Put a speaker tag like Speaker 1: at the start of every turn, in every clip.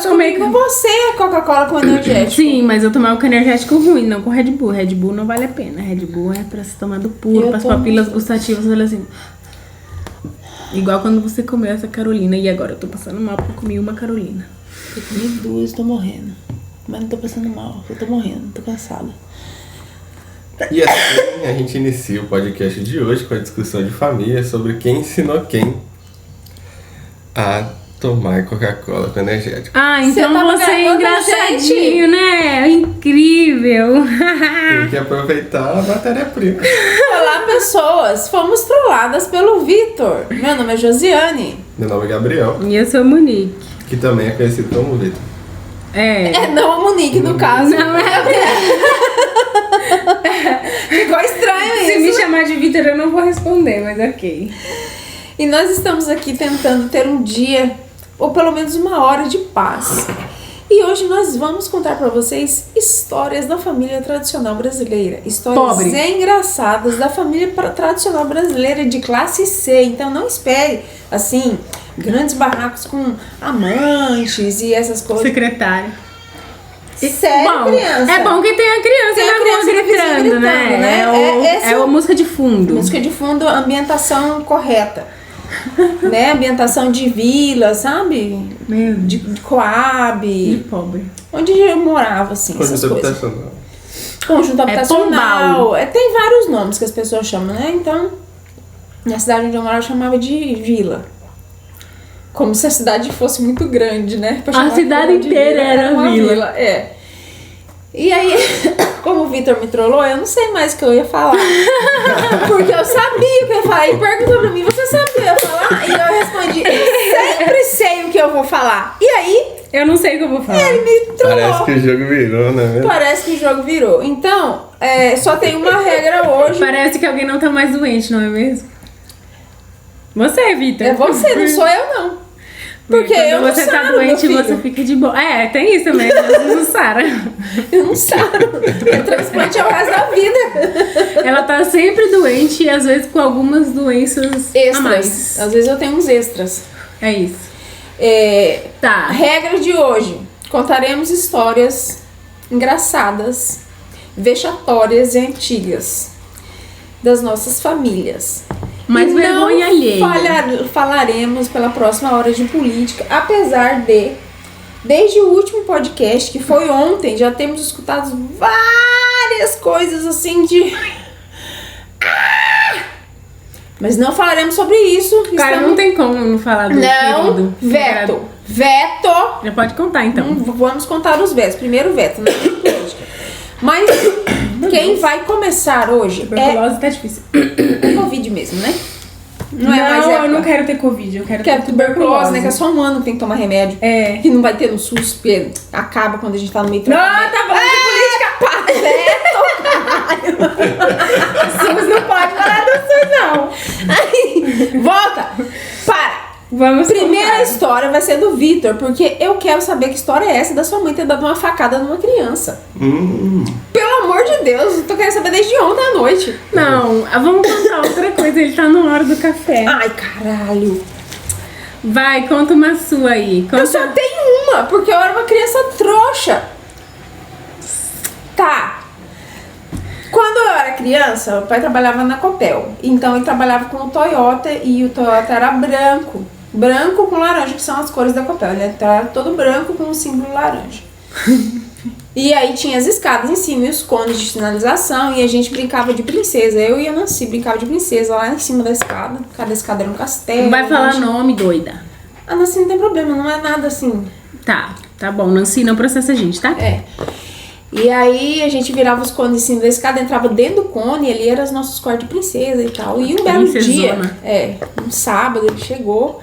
Speaker 1: já tomei com você Coca-Cola com energético.
Speaker 2: Sim, mas eu tomava com energético ruim, não com Red Bull. Red Bull não vale a pena. Red Bull é pra ser tomado puro, para as papilas gustativas, olha assim. Igual quando você comeu essa Carolina. E agora eu tô passando mal porque eu comi uma Carolina.
Speaker 1: Eu comi 2, tô morrendo. Mas não tô passando mal, eu tô morrendo, tô cansada.
Speaker 3: E assim a gente inicia o podcast de hoje com a discussão de família sobre quem ensinou quem a tomar Coca-Cola com energético.
Speaker 2: Ah, então você é engraçadinho, né? Incrível.
Speaker 3: Tem que aproveitar a matéria-prima.
Speaker 1: Olá, pessoas! Fomos trolladas pelo Vitor. Meu nome é Josiane.
Speaker 3: Meu nome é Gabriel,
Speaker 2: E eu sou Monique.
Speaker 3: que também é conhecido como Vitor.
Speaker 1: É, não a Monique, no caso.
Speaker 2: Não é a
Speaker 1: Ficou estranho isso.
Speaker 2: Se me chamar de Vitor, eu não vou responder, mas ok.
Speaker 1: E nós estamos aqui tentando ter um dia, ou pelo menos uma hora de paz. E hoje nós vamos contar pra vocês histórias da família tradicional brasileira. Histórias engraçadas da família tradicional brasileira de classe C. Então não espere, assim, grandes barracos com amantes e essas coisas.
Speaker 2: Secretário.
Speaker 1: Sério,
Speaker 2: Bom,
Speaker 1: criança?
Speaker 2: é bom que tem a criança
Speaker 1: Tem a
Speaker 2: na rua
Speaker 1: criança
Speaker 2: gritando, né? É a música de fundo.
Speaker 1: Música de fundo, ambientação correta. Né? Ambientação de vila, sabe? De Coab.
Speaker 2: De pobre.
Speaker 1: Onde eu morava, assim, essas
Speaker 3: Conjunto
Speaker 1: coisas.
Speaker 3: habitacional.
Speaker 1: Conjunto habitacional.
Speaker 2: Pombal.
Speaker 1: Tem vários nomes que as pessoas chamam, né? Então, na cidade onde eu morava, eu chamava de vila. Como se a cidade fosse muito grande, né?
Speaker 2: A cidade inteira era
Speaker 1: uma
Speaker 2: vila.
Speaker 1: É. E aí, como o Vitor me trollou, eu não sei mais o que eu ia falar. Porque eu sabia o que eu ia falar. Ele perguntou pra mim, você sabe o que eu ia falar? E eu respondi, eu sempre sei o que eu vou falar. E aí,
Speaker 2: Eu não sei o que eu vou falar.
Speaker 1: ele me trollou.
Speaker 3: Parece que o jogo virou, né?
Speaker 1: Parece que o jogo virou. Então, só tem uma regra hoje.
Speaker 2: Parece que alguém não tá mais doente, não é mesmo? Você, Vitor.
Speaker 1: É você, não sou eu, não. Porque
Speaker 2: Quando
Speaker 1: eu não
Speaker 2: você tá
Speaker 1: saro,
Speaker 2: doente,
Speaker 1: meu filho.
Speaker 2: você fica de boa. É, tem isso também. Você não sara.
Speaker 1: Eu não saro. O transplante é o resto da vida.
Speaker 2: Ela tá sempre doente e às vezes com algumas doenças a mais.
Speaker 1: Extras. Às vezes eu tenho uns extras.
Speaker 2: É isso.
Speaker 1: A
Speaker 2: Tá.
Speaker 1: regra de hoje. Contaremos histórias engraçadas, vexatórias e antigas das nossas famílias.
Speaker 2: Mas
Speaker 1: E
Speaker 2: vergonha alheia.
Speaker 1: Falaremos pela próxima hora de política, apesar de, desde o último podcast, que foi ontem, já temos escutado várias coisas assim de... Mas não falaremos sobre isso.
Speaker 2: Cara, não tem como não falar do
Speaker 1: Não,
Speaker 2: querido.
Speaker 1: veto. Veto.
Speaker 2: Já pode contar, então.
Speaker 1: Vamos contar os vetos. Primeiro veto, não tem política. Mas quem vai começar hoje
Speaker 2: Tuberculose tá difícil.
Speaker 1: é Covid mesmo, né? Não é mais época.
Speaker 2: Eu não quero ter Covid, eu quero
Speaker 1: Que é
Speaker 2: ter
Speaker 1: tuberculose, né? Que é só um ano que tem que tomar remédio.
Speaker 2: É.
Speaker 1: Que não vai ter no SUS, porque acaba quando a gente tá no meio do
Speaker 2: Não, tá bom de política. SUS não pode falar do SUS, não.
Speaker 1: Aí, volta! Para!
Speaker 2: Vamos
Speaker 1: Primeira
Speaker 2: contar.
Speaker 1: história vai ser do Vitor, porque eu quero saber que história é essa da sua mãe ter dado uma facada numa criança. Pelo amor de Deus, eu tô querendo saber desde ontem à noite.
Speaker 2: Não, vamos contar outra coisa, ele tá na hora do café.
Speaker 1: Ai, caralho.
Speaker 2: Vai, conta uma sua aí. Conta...
Speaker 1: Eu só tenho uma, porque eu era uma criança trouxa. Tá. Quando eu era criança, o pai trabalhava na Copel. Então ele trabalhava com o Toyota e o Toyota era branco. Branco com laranja, que são as cores da Copel. Ele era todo branco com um símbolo laranja. E aí tinha as escadas em cima e os cones de sinalização. E a gente brincava de princesa. Eu e a Nancy brincava de princesa lá em cima da escada. Cada escada era um castelo.
Speaker 2: Vai falar nome, doida.
Speaker 1: A Nancy não tem problema, não é nada assim.
Speaker 2: Tá bom, Nancy, não processa a gente, tá?
Speaker 1: É. E aí a gente virava os cones em cima da escada, entrava dentro do cone, e ali eram os nossos quartos de princesa e tal. E um belo dia, um sábado, ele chegou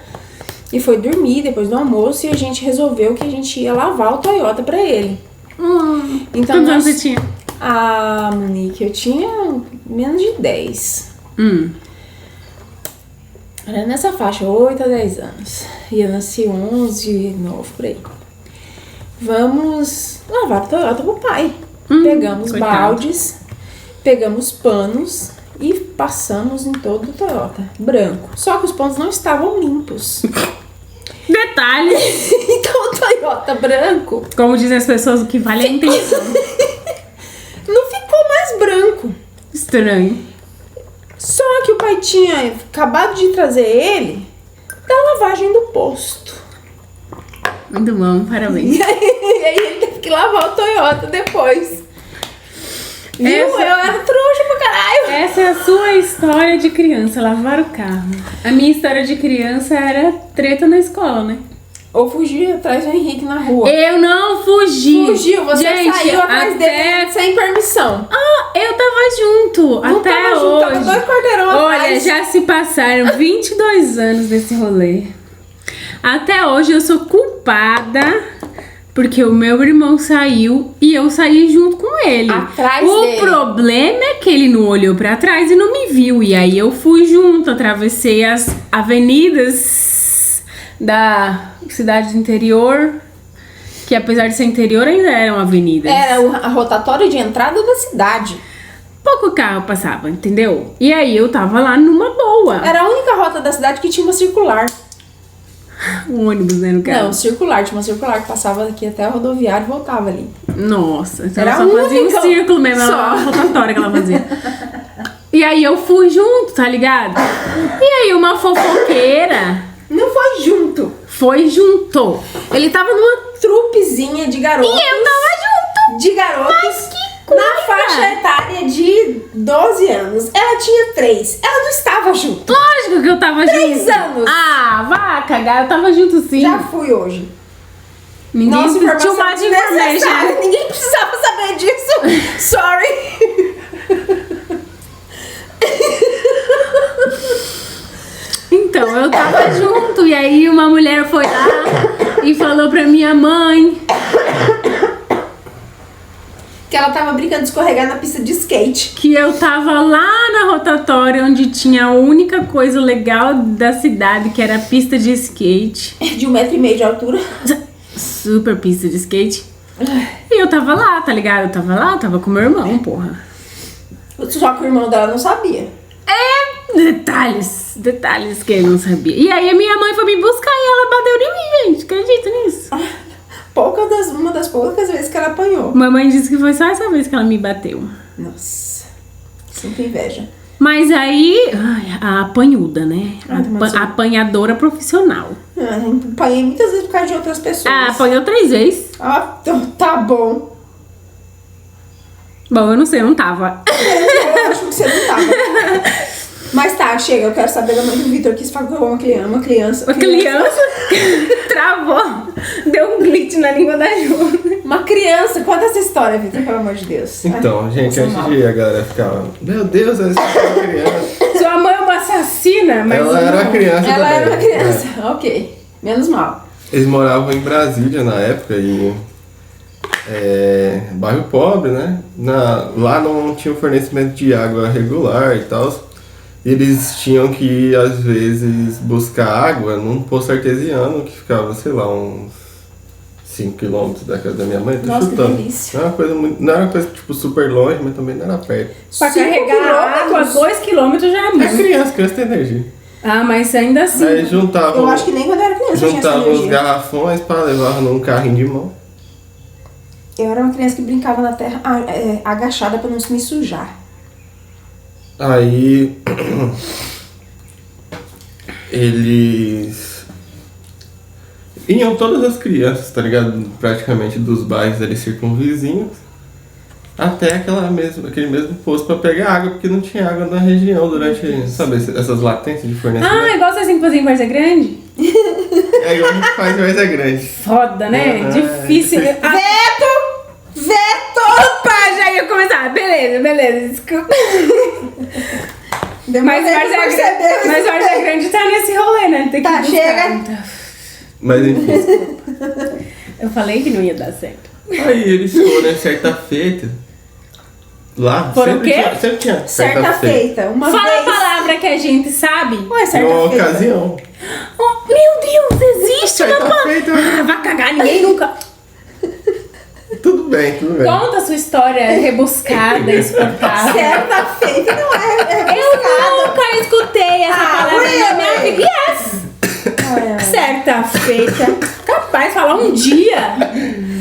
Speaker 1: e foi dormir depois do almoço, e a gente resolveu que a gente ia lavar o Toyota pra ele. Então
Speaker 2: Quantos anos você tinha?
Speaker 1: Ah, Monique, eu tinha menos de 10. Era nessa faixa, 8 a 10 anos. E eu nasci 11, 9, por aí. Vamos lavar o Toyota pro pai. Pegamos
Speaker 2: coitado.
Speaker 1: baldes, pegamos panos e passamos em todo o Toyota, branco. Só que os panos não estavam limpos.
Speaker 2: Detalhe.
Speaker 1: Então o Toyota branco
Speaker 2: Como dizem as pessoas, o que vale é a intenção.
Speaker 1: não ficou mais branco.
Speaker 2: Estranho.
Speaker 1: Só que o pai tinha acabado de trazer ele da lavagem do posto.
Speaker 2: Muito bom, parabéns.
Speaker 1: E aí ele teve que lavar o Toyota depois. Viu? Eu era trouxa pra caralho.
Speaker 2: Essa é a sua história de criança, lavar o carro. A minha história de criança era treta na escola, né?
Speaker 1: Ou fugir atrás do Henrique na rua.
Speaker 2: Eu não fugi.
Speaker 1: Fugiu, você
Speaker 2: Gente,
Speaker 1: saiu atrás dele sem permissão.
Speaker 2: Ah, eu tava junto.
Speaker 1: Não
Speaker 2: até
Speaker 1: tava junto,
Speaker 2: hoje.
Speaker 1: tava 2 quarteirão
Speaker 2: Olha,
Speaker 1: atrás.
Speaker 2: já se passaram 22 anos desse rolê. Até hoje eu sou culpada porque o meu irmão saiu e eu saí junto com ele.
Speaker 1: Atrás
Speaker 2: o
Speaker 1: dele.
Speaker 2: problema é que ele não olhou pra trás e não me viu. E aí eu fui junto, atravessei as avenidas da cidade do interior, que apesar de ser interior ainda eram avenidas.
Speaker 1: Era a rotatória de entrada da cidade.
Speaker 2: Pouco carro passava, entendeu? E aí eu tava lá numa boa.
Speaker 1: Era a única rota da cidade que tinha uma circular.
Speaker 2: Um ônibus, né, no carro.
Speaker 1: Não, circular. Tinha uma circular que passava aqui até a rodoviária e voltava ali.
Speaker 2: Nossa, então
Speaker 1: Era
Speaker 2: ela só fazia um
Speaker 1: única.
Speaker 2: círculo mesmo,
Speaker 1: Só.
Speaker 2: era uma rotatória que ela fazia. E aí eu fui junto, tá ligado? E aí uma fofoqueira
Speaker 1: Não foi junto.
Speaker 2: foi junto.
Speaker 1: Ele tava numa trupezinha de garotos.
Speaker 2: E eu tava junto.
Speaker 1: De garotos.
Speaker 2: Mas que coisa!
Speaker 1: Na faixa etária de 12 anos. Ela tinha 3. Ela não estava junto.
Speaker 2: Lógico que eu tava
Speaker 1: 3
Speaker 2: junto.
Speaker 1: anos.
Speaker 2: Ah, vá cagar, eu tava junto sim.
Speaker 1: Já fui hoje.
Speaker 2: Ninguém
Speaker 1: Nossa,
Speaker 2: too
Speaker 1: informação
Speaker 2: much information.
Speaker 1: desnecessária. Ninguém precisava saber disso. Sorry.
Speaker 2: Então, eu tava junto e aí uma mulher foi lá e falou pra minha mãe.
Speaker 1: Que ela tava brincando de escorregar na pista de skate.
Speaker 2: Que eu tava lá na rotatória onde tinha a única coisa legal da cidade, que era a pista de skate.
Speaker 1: De 1,5 metro de altura.
Speaker 2: Super pista de skate. E eu tava lá, tá ligado? Eu tava lá, eu tava com meu irmão, porra.
Speaker 1: Só que o irmão dela não sabia.
Speaker 2: Detalhes que ele não sabia. E aí a minha mãe foi me buscar e ela bateu em mim, gente. Acredita nisso?
Speaker 1: Uma das poucas vezes que ela apanhou.
Speaker 2: Mamãe disse que foi só essa vez que ela me bateu.
Speaker 1: Nossa. Sinto inveja.
Speaker 2: Mas aí, ai, a apanhuda, né?
Speaker 1: mas
Speaker 2: A apanhadora profissional.
Speaker 1: Apanhei muitas vezes por causa de outras pessoas.
Speaker 2: Ah, apanhou 3 vezes.
Speaker 1: Ah, tá bom.
Speaker 2: Bom, eu não sei, eu não tava.
Speaker 1: Eu acho que você não tava. Mas tá, chega, eu quero saber da mãe do Vitor que falou uma criança.
Speaker 2: Uma criança travou. Deu um glitch na língua da Ju.
Speaker 1: Uma criança. Conta essa história, Vitor, pelo amor de Deus.
Speaker 3: Então,
Speaker 1: Ai,
Speaker 3: gente,
Speaker 1: passou
Speaker 3: antes
Speaker 1: mal.
Speaker 3: de a galera ficar, meu Deus, essa é uma criança.
Speaker 2: Sua mãe é uma assassina, mas.
Speaker 3: Ela era uma criança
Speaker 1: Ela
Speaker 3: também.
Speaker 1: era uma criança, ok. Menos mal.
Speaker 3: Eles moravam em Brasília na época e bairro pobre, né? Lá não tinha o fornecimento de água regular e tal. Eles tinham que, às vezes, buscar água num poço artesiano que ficava, sei lá, uns 5 km da casa da minha mãe. Tô
Speaker 1: Nossa, que
Speaker 3: chutando.
Speaker 1: delícia.
Speaker 3: Não era uma coisa tipo super longe, mas também não era perto.
Speaker 2: Pra
Speaker 1: 5
Speaker 2: carregar água,
Speaker 1: quilômetros?
Speaker 2: 2 km já é
Speaker 3: É
Speaker 2: muito.
Speaker 3: criança tem energia.
Speaker 2: Ah, mas ainda assim.
Speaker 3: Aí juntavam,
Speaker 1: Eu acho que nem quando eu era criança eu tinha essa
Speaker 3: juntavam os
Speaker 1: energia.
Speaker 3: garrafões para levar num carrinho de mão.
Speaker 1: Eu era uma criança que brincava na terra agachada pra não se me sujar.
Speaker 3: Aí eles iam todas as crianças, tá ligado? Praticamente dos bairros ali circunvizinhos até aquele mesmo posto pra pegar água, porque não tinha água na região durante, sabe, essas latências de fornecimento.
Speaker 2: Ah, igual vocês têm que fazer em Várzea Grande?
Speaker 3: É igual a gente faz em Várzea Grande.
Speaker 2: Foda, né?
Speaker 3: Ah,
Speaker 2: Difícil.
Speaker 3: difícil.
Speaker 2: Ah,
Speaker 1: Veto!
Speaker 2: opa, já ia começar. Beleza, desculpa. Mas Várzea Grande tá nesse rolê, né? Tem que
Speaker 1: Tá,
Speaker 2: buscar.
Speaker 1: chega.
Speaker 2: Então,
Speaker 3: Mas enfim.
Speaker 2: eu falei que não ia dar certo.
Speaker 3: Aí eles foram certa feita. Lá
Speaker 2: Foram
Speaker 3: sempre
Speaker 2: o quê?
Speaker 3: tinha, sempre tinha
Speaker 1: Certa feita. Uma
Speaker 2: Fala a
Speaker 1: vez.
Speaker 2: palavra que a gente sabe.
Speaker 1: Ué, certa
Speaker 3: Uma
Speaker 1: feita.
Speaker 3: ocasião.
Speaker 2: Oh, meu Deus, existe uma
Speaker 3: Certa feita.
Speaker 2: Ah, vai cagar, ninguém nunca.
Speaker 3: Tudo bem.
Speaker 2: Conta a sua história rebuscada, exportada.
Speaker 1: Certa feita não é
Speaker 2: Eu nunca escutei essa
Speaker 1: Ah,
Speaker 2: palavra na minha
Speaker 1: really?
Speaker 2: vida. Yes! Certa feita. pais falar um dia,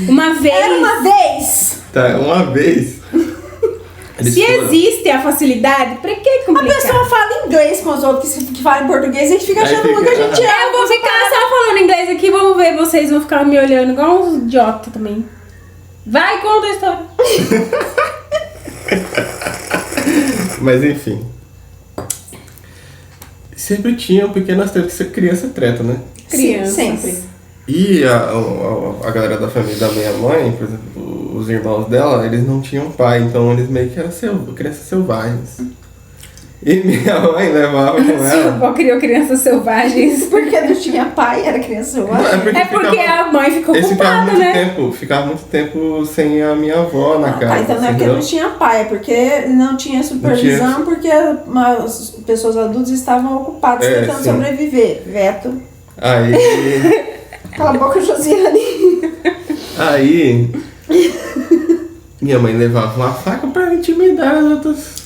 Speaker 2: uma vez.
Speaker 1: Era uma vez.
Speaker 3: Tá, uma vez.
Speaker 2: Se existe a facilidade, pra que
Speaker 1: A
Speaker 2: complicar?
Speaker 1: pessoa fala inglês com os outros que falam português e a gente fica achando que a gente é.
Speaker 2: Eu vou ficar só falando inglês aqui, vamos ver, vocês vão ficar me olhando igual uns idiota também. Vai, conta a história.
Speaker 3: Mas enfim. Sempre tinham pequenas tretas que criança treta, né?
Speaker 2: Crianças.
Speaker 1: Sim, sempre.
Speaker 3: E a galera da família da minha mãe, por exemplo, os irmãos dela, eles não tinham pai, então eles meio que eram crianças selvagens. E minha mãe levava com
Speaker 2: Sua
Speaker 3: ela.
Speaker 2: avó criou crianças selvagens.
Speaker 1: Porque não tinha pai, era criança.
Speaker 2: É porque a mãe ficou
Speaker 3: eles
Speaker 2: ocupada, né?
Speaker 3: Ficava muito tempo sem a minha avó na casa.
Speaker 1: Tá, então não é porque
Speaker 3: entendeu?
Speaker 1: não tinha pai, é porque não tinha supervisão, porque as pessoas adultas estavam ocupadas tentando
Speaker 3: sim.
Speaker 1: sobreviver. Veto.
Speaker 3: Aí.
Speaker 1: Cala a boca, Josiane.
Speaker 3: Aí. Minha mãe levava uma faca pra intimidar os outros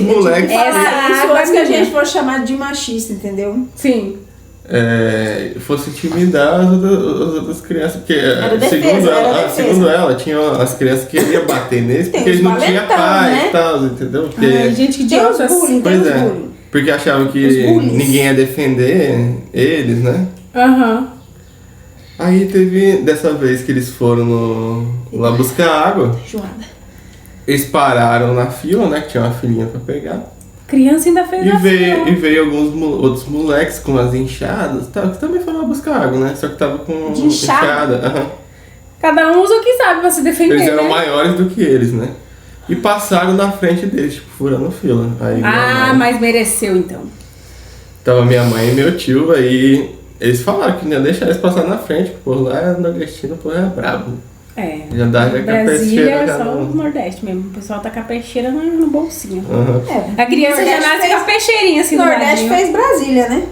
Speaker 3: moleques.
Speaker 1: Isso antes que a gente for chamar de machista, entendeu?
Speaker 2: Sim.
Speaker 3: Fosse intimidar as outras crianças. Porque,
Speaker 1: defesa.
Speaker 3: segundo ela, tinha as crianças que iam bater neles porque eles não tinham pai,
Speaker 1: né?
Speaker 3: e tal, entendeu? Porque,
Speaker 2: Ai, gente, que
Speaker 1: Tem os
Speaker 2: idiotas.
Speaker 1: bullying, tem
Speaker 3: pois
Speaker 1: os
Speaker 3: é.
Speaker 1: bullying.
Speaker 3: Porque achavam
Speaker 1: Os
Speaker 3: que
Speaker 1: bullies.
Speaker 3: ninguém ia defender eles, né?
Speaker 2: Aham.
Speaker 3: Aí teve dessa vez que eles foram lá buscar água.
Speaker 1: Joada.
Speaker 3: Eles pararam na fila, né? Que tinha uma filinha pra pegar.
Speaker 2: Criança ainda fez
Speaker 3: E
Speaker 2: assim.
Speaker 3: veio alguns outros moleques com as enxadas, tá, que também foram lá buscar água, né? Só que tava com
Speaker 1: De enxada?
Speaker 3: aham.
Speaker 2: Cada um usa o que sabe pra se defender.
Speaker 3: Eles eram
Speaker 2: né?
Speaker 3: maiores do que eles, né? E passaram na frente deles, tipo, furando fila. Aí minha mãe-
Speaker 2: Mas mereceu então.
Speaker 3: Tava minha mãe e meu tio, aí eles falaram que não ia deixar eles passar na frente, porque por lá é nordestino, por lá é brabo.
Speaker 2: É.
Speaker 3: Já dá já com a
Speaker 2: Brasília
Speaker 3: peixeira
Speaker 2: é
Speaker 3: já
Speaker 2: só
Speaker 3: no-
Speaker 2: o Nordeste mesmo. O pessoal tá com a peixeira no bolsinho.
Speaker 3: Aham.
Speaker 2: A criança já nasce com a peixeirinha assim do
Speaker 1: Nordeste
Speaker 2: ladinho.
Speaker 1: fez Brasília, né?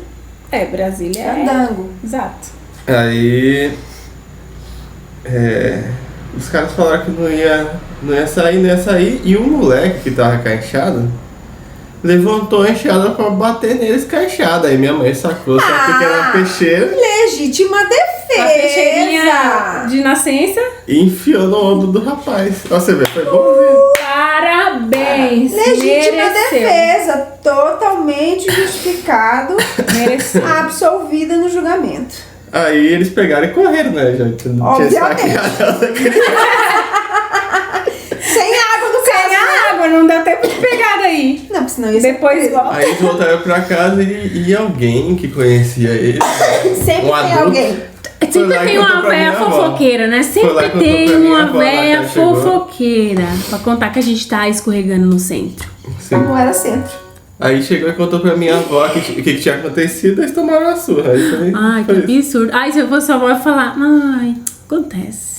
Speaker 2: Brasília é.
Speaker 1: Candango.
Speaker 2: Exato.
Speaker 3: Aí os caras falaram que não ia sair, e o moleque que tava com a enxada levantou a enxada pra bater neles com a enxada. Aí minha mãe sacou sua pequena peixeira
Speaker 1: Legítima defesa.
Speaker 2: A peixeirinha de nascença.
Speaker 3: e enfiou no ombro do rapaz. Ó, você vê, foi bonzinho.
Speaker 2: Parabéns.
Speaker 1: Legítima
Speaker 2: Mereceu.
Speaker 1: defesa. Totalmente justificado.
Speaker 2: Mereceu.
Speaker 1: Absolvida no julgamento.
Speaker 3: Aí eles pegaram e correram, né? Já tinha
Speaker 1: Obviamente.
Speaker 3: saqueado a criança.
Speaker 1: Sem água do
Speaker 2: Sem a água, não dá tempo de pegar daí.
Speaker 1: Não, porque senão ia ser
Speaker 2: Depois
Speaker 1: preso.
Speaker 2: volta.
Speaker 3: Aí eles voltaram pra casa e alguém que conhecia ele,
Speaker 1: Sempre
Speaker 3: um
Speaker 1: tem
Speaker 3: adulto,
Speaker 1: alguém.
Speaker 3: foi
Speaker 2: Sempre
Speaker 3: lá e
Speaker 2: tem
Speaker 3: contou
Speaker 2: uma
Speaker 3: pra
Speaker 2: véia
Speaker 3: minha avó.
Speaker 2: fofoqueira, né?
Speaker 3: Foi lá
Speaker 2: Sempre
Speaker 3: e contou
Speaker 2: tem
Speaker 3: pra minha
Speaker 2: uma
Speaker 3: avó lá que
Speaker 2: véia
Speaker 3: ela chegou.
Speaker 2: fofoqueira. Pra contar que a gente tá escorregando no centro.
Speaker 3: Sim.
Speaker 1: Não era centro.
Speaker 3: Aí chegou e contou pra minha avó o que tinha acontecido, eles tomaram a surra. Aí foi,
Speaker 2: Ai,
Speaker 3: foi
Speaker 2: que
Speaker 3: isso.
Speaker 2: absurdo. Ai, se eu fosse sua avó, eu ia falar, ai, acontece.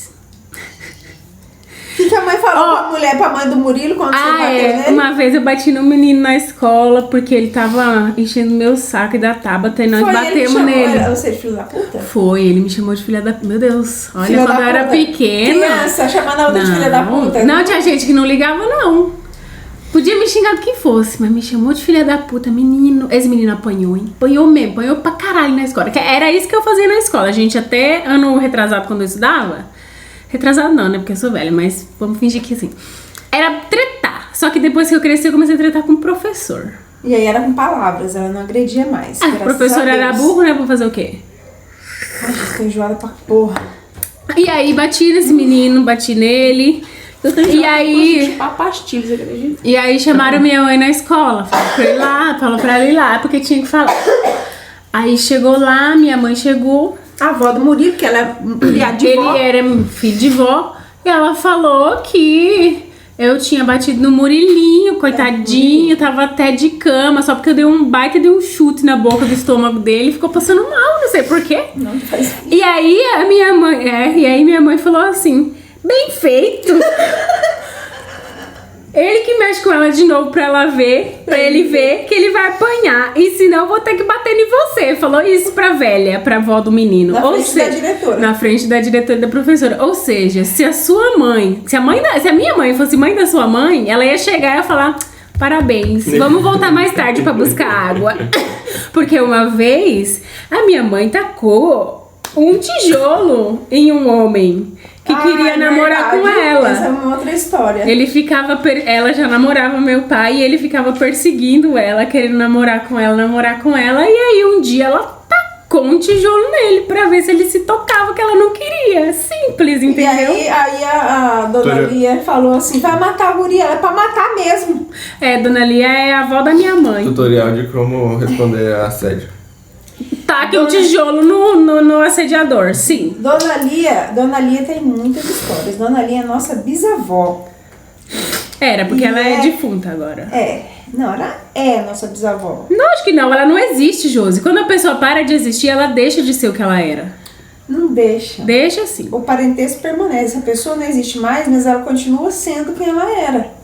Speaker 1: O que a mãe falou pra mulher, pra mãe do Murilo, quando você bateu nele?
Speaker 2: Uma vez eu bati no menino na escola porque ele tava enchendo meu saco e da Tabata e nós
Speaker 1: Foi ele que
Speaker 2: batemos
Speaker 1: chamou
Speaker 2: nele.
Speaker 1: ela, você, filho da puta?
Speaker 2: Foi, ele me chamou de filha da... Meu Deus, olha,
Speaker 1: Filha
Speaker 2: quando
Speaker 1: da
Speaker 2: eu era
Speaker 1: puta.
Speaker 2: pequena...
Speaker 1: Criança, chamando a outra de filha da puta.
Speaker 2: Não, tinha gente que não ligava, não. Podia me xingar do que fosse, mas me chamou de filha da puta, menino. Esse menino apanhou, hein? Apanhou mesmo, apanhou pra caralho na escola. Que era isso que eu fazia na escola. A gente até ano retrasado, quando eu estudava... Retrasado não, né? Porque eu sou velha, mas vamos fingir que assim. Era tretar. Só que depois que eu cresci, eu comecei a tretar com o professor.
Speaker 1: E aí era com palavras, ela não agredia mais.
Speaker 2: Ah, o professor era burro, né? Vou fazer o quê?
Speaker 1: Ai, tô enjoada pra porra.
Speaker 2: E aí, bati nesse menino, bati nele. E aí...
Speaker 1: Chupar pastilha, você acredita?
Speaker 2: E aí chamaram minha mãe na escola. Falou pra ela ir lá, porque tinha que falar. Aí chegou lá, minha mãe chegou.
Speaker 1: A avó do Murilo, que ela é criada de vó.
Speaker 2: Ele era filho de vó. E ela falou que eu tinha batido no Murilinho, coitadinho. Tava até de cama, só porque eu dei um baita de um chute na boca do estômago dele. E ficou passando mal, não sei por quê.
Speaker 1: Não faz.
Speaker 2: E aí a minha mãe, minha mãe falou assim, bem feito. Ele que mexe com ela de novo pra ela ver, pra ele ver que ele vai apanhar. E senão eu vou ter que bater em você. Falou isso pra velha, pra avó do menino.
Speaker 1: Na frente da diretora.
Speaker 2: Na frente da diretora e da professora. Ou seja, se a sua mãe, se a minha mãe fosse mãe da sua mãe, ela ia chegar e ia falar, parabéns, vamos voltar mais tarde pra buscar água. Porque uma vez a minha mãe tacou um tijolo em um homem que queria namorar com ela.
Speaker 1: Essa é uma outra história.
Speaker 2: Ele ficava... Ela já namorava meu pai e ele ficava perseguindo ela, querendo namorar com ela. E aí um dia ela tacou um tijolo nele pra ver se ele se tocava, que ela não queria. Simples, entendeu?
Speaker 1: E aí a dona Lia falou assim, vai matar a guria, ela é pra matar mesmo.
Speaker 2: Dona Lia é a avó da minha mãe.
Speaker 3: Tutorial de como responder a assédio.
Speaker 2: Taque um tijolo no assediador, sim.
Speaker 1: Dona Lia tem muitas histórias. Dona Lia é nossa bisavó.
Speaker 2: Era, porque ela é defunta agora.
Speaker 1: Não, ela é nossa bisavó.
Speaker 2: Não, acho que não, ela não existe, Josi. Quando a pessoa para de existir, ela deixa de ser o que ela era.
Speaker 1: Não deixa.
Speaker 2: Deixa sim.
Speaker 1: O parentesco permanece. A pessoa não existe mais, mas ela continua sendo quem ela era.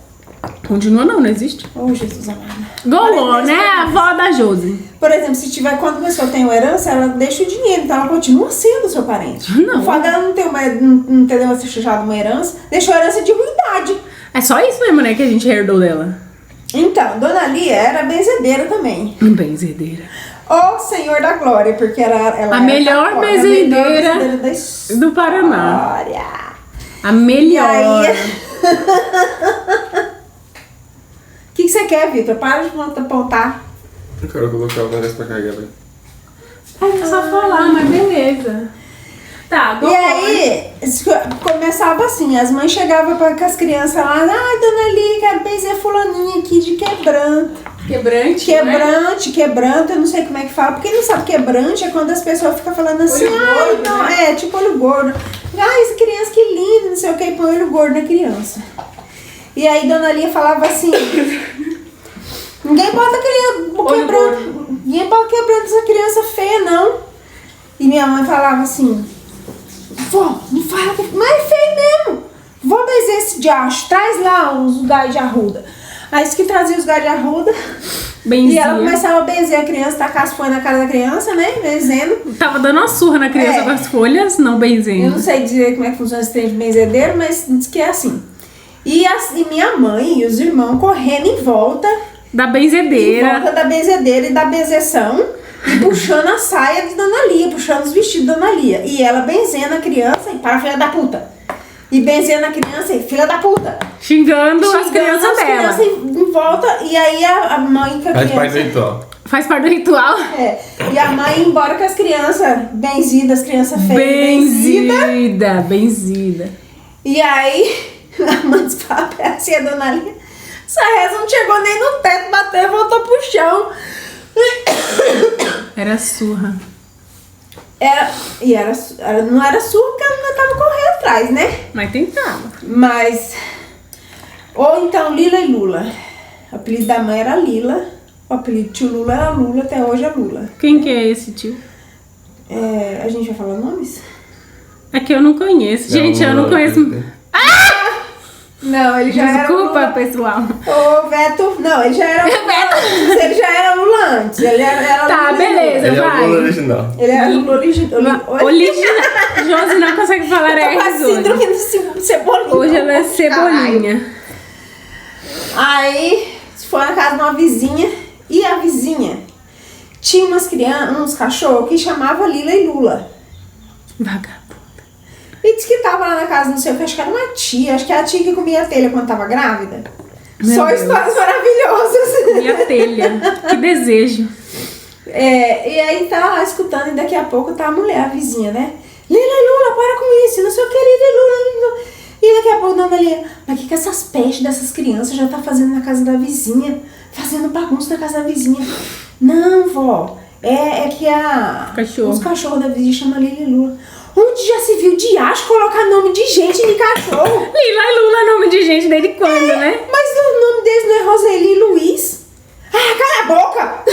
Speaker 2: Continua não existe.
Speaker 1: Oh, Jesus amado.
Speaker 2: Golou, né? A avó da Josi.
Speaker 1: Por exemplo, se tiver, quando a pessoa tem uma herança, ela deixa o dinheiro, então ela continua sendo seu parente.
Speaker 2: Não.
Speaker 1: O fato dela não ter uma herança, deixou a herança de ruindade.
Speaker 2: É só isso mesmo, né, que a gente herdou dela.
Speaker 1: Então, Dona Lia era benzedeira também.
Speaker 2: Benzedeira.
Speaker 1: Ô Senhor da Glória, porque ela
Speaker 2: A melhor benzedeira do Paraná.
Speaker 1: Glória.
Speaker 2: A melhor.
Speaker 1: E aí... O que você quer, Vitor? Para de apontar.
Speaker 3: Eu quero colocar o negócio pra carregar, velho.
Speaker 2: É só falar, mas beleza. Tá,
Speaker 1: E aí, começava assim, as mães chegavam com as crianças lá, ai, Dona Lia, quero benzer fulaninha aqui de quebrante.
Speaker 2: Quebrante,
Speaker 1: Quebrante, eu não sei como é que fala, porque quem não sabe quebrante é quando as pessoas ficam falando assim,
Speaker 2: olho
Speaker 1: ai,
Speaker 2: gordo,
Speaker 1: não,
Speaker 2: né?
Speaker 1: tipo olho gordo. Ai, essa criança que linda, não sei o que, põe olho gordo na criança. E aí Dona Lia falava assim, ninguém bota quebrando essa criança feia, não. E minha mãe falava assim, vó, não fala, mas é feio mesmo. Vou benzer esse diacho, traz lá os galhos de arruda. Aí isso que trazia os galhos de arruda.
Speaker 2: Benzia.
Speaker 1: E ela começava a benzer a criança, tacar as folhas na cara da criança, né? Benzendo.
Speaker 2: Tava dando uma surra na criança com as folhas, não
Speaker 1: Eu
Speaker 2: benzendo.
Speaker 1: não sei dizer como é que funciona esse trem de benzedeiro, mas diz que é assim. E minha mãe e os irmãos correndo em volta
Speaker 2: Da benzedeira.
Speaker 1: Em volta da benzedeira e da benzeção. E puxando a saia de Dona Lia, puxando os vestidos de Dona Lia. E ela benzendo a criança e para filha da puta. E benzendo a criança e filha da puta.
Speaker 2: Xingando as crianças dela.
Speaker 1: Crianças em volta. E aí a mãe com a
Speaker 3: Faz parte do
Speaker 1: criança...
Speaker 3: ritual.
Speaker 2: Faz parte do ritual.
Speaker 1: É. E a mãe ia embora com as crianças benzidas, as crianças feias.
Speaker 2: Benzida.
Speaker 1: E aí a mãe assim, a Dona Lia, essa reza não chegou nem no teto, bateu e voltou pro chão.
Speaker 2: Era surra.
Speaker 1: Não era surra porque ela não tava correndo atrás, né?
Speaker 2: Mas tentava.
Speaker 1: Mas... Ou então Lila e Lula. O apelido da mãe era Lila. O apelido do tio Lula era Lula, até hoje é Lula.
Speaker 2: Quem que é esse tio?
Speaker 1: A gente vai falar nomes?
Speaker 2: É que eu não conheço. Gente, eu não conheço.
Speaker 1: Não, ele já
Speaker 2: Desculpa,
Speaker 1: era Lula.
Speaker 2: pessoal.
Speaker 1: O Veto... Não, ele já era Lula antes. Ele já era Lula antes. Ele era
Speaker 2: Tá,
Speaker 1: Lula
Speaker 2: beleza.
Speaker 3: Ele é
Speaker 2: vai.
Speaker 3: o Lula original.
Speaker 1: Ele era Lula original.
Speaker 2: Original. Josi não consegue falar
Speaker 1: Eu tô com a
Speaker 2: R hoje.
Speaker 1: síndrome do cebolinha.
Speaker 2: Hoje ela é cebolinha.
Speaker 1: Aí, foi na casa de uma vizinha. E a vizinha tinha uns cachorros que chamava Lila e Lula.
Speaker 2: Vagabundo.
Speaker 1: E disse que tava lá na casa, não sei o que, acho que era uma tia. Acho que era a tia que comia a telha quando tava grávida.
Speaker 2: Meu
Speaker 1: Só
Speaker 2: Deus.
Speaker 1: histórias maravilhosas.
Speaker 2: Minha telha. Que desejo.
Speaker 1: E aí tava lá escutando e daqui a pouco tá a mulher, a vizinha, né? Lila e Lula, para com isso, não sei o que, Lila e Lula. E daqui a pouco Dona Lia, mas o que essas pestes dessas crianças já tá fazendo na casa da vizinha? Fazendo bagunça na casa da vizinha. Não, vó, é que os cachorros da vizinha chamam Lila e Lula. Onde já se viu de acho colocar nome de gente em cachorro?
Speaker 2: Lila e Lula é nome de gente desde quando, né?
Speaker 1: Mas o nome deles não é Roseli e Luiz? Ah, cala a boca!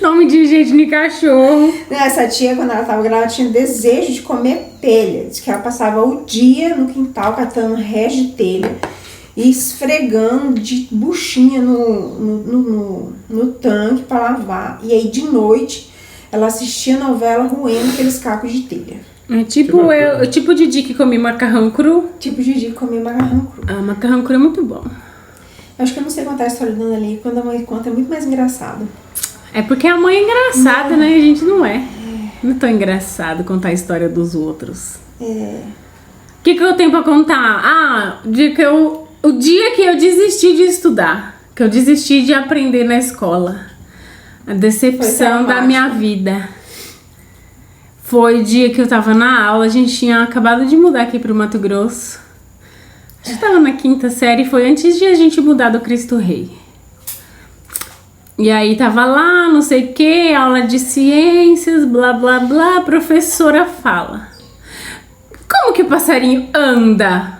Speaker 2: Nome de gente de cachorro.
Speaker 1: Essa tia, quando ela tava grávida, tinha desejo de comer telha. Diz que ela passava o dia no quintal catando resto de telha e esfregando de buchinha no tanque pra lavar. E aí, de noite, ela assistia a novela roendo aqueles cacos de telha.
Speaker 2: É tipo o Didi que come macarrão cru.
Speaker 1: Tipo Gigi comia macarrão cru.
Speaker 2: Ah, macarrão cru é muito bom.
Speaker 1: Acho que eu não sei contar a história da Dona Lia. Quando a mãe conta, é muito mais engraçado.
Speaker 2: É porque a mãe é engraçada, né? A gente não é. Não é tão engraçado contar a história dos outros.
Speaker 1: É.
Speaker 2: O que eu tenho pra contar? Ah, o dia que eu desisti de estudar. Que eu desisti de aprender na escola. A decepção da minha vida. Foi o dia que eu tava na aula. A gente tinha acabado de mudar aqui pro Mato Grosso. A gente tava na 5ª série. Foi antes de a gente mudar do Cristo Rei. E aí tava lá, não sei o que, aula de ciências, blá blá blá. A professora fala: como que o passarinho anda?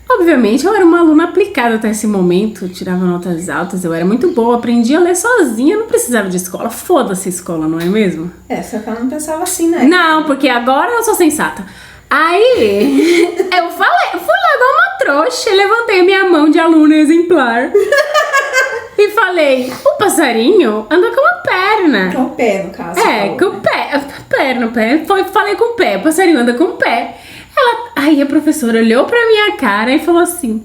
Speaker 2: Obviamente eu era uma aluna aplicada até esse momento, tirava notas altas, eu era muito boa, aprendi a ler sozinha, não precisava de escola. Foda-se escola, não é mesmo?
Speaker 1: Só que eu não pensava assim, né?
Speaker 2: Não, porque agora eu sou sensata. Aí eu falei, fui lá igual uma trouxa, levantei minha mão de aluna exemplar e falei: o passarinho anda com a perna.
Speaker 1: Com o pé, no caso.
Speaker 2: Com o pé, perna, pé. Falei com o pé, o passarinho anda com o pé. Aí a professora olhou pra minha cara e falou assim: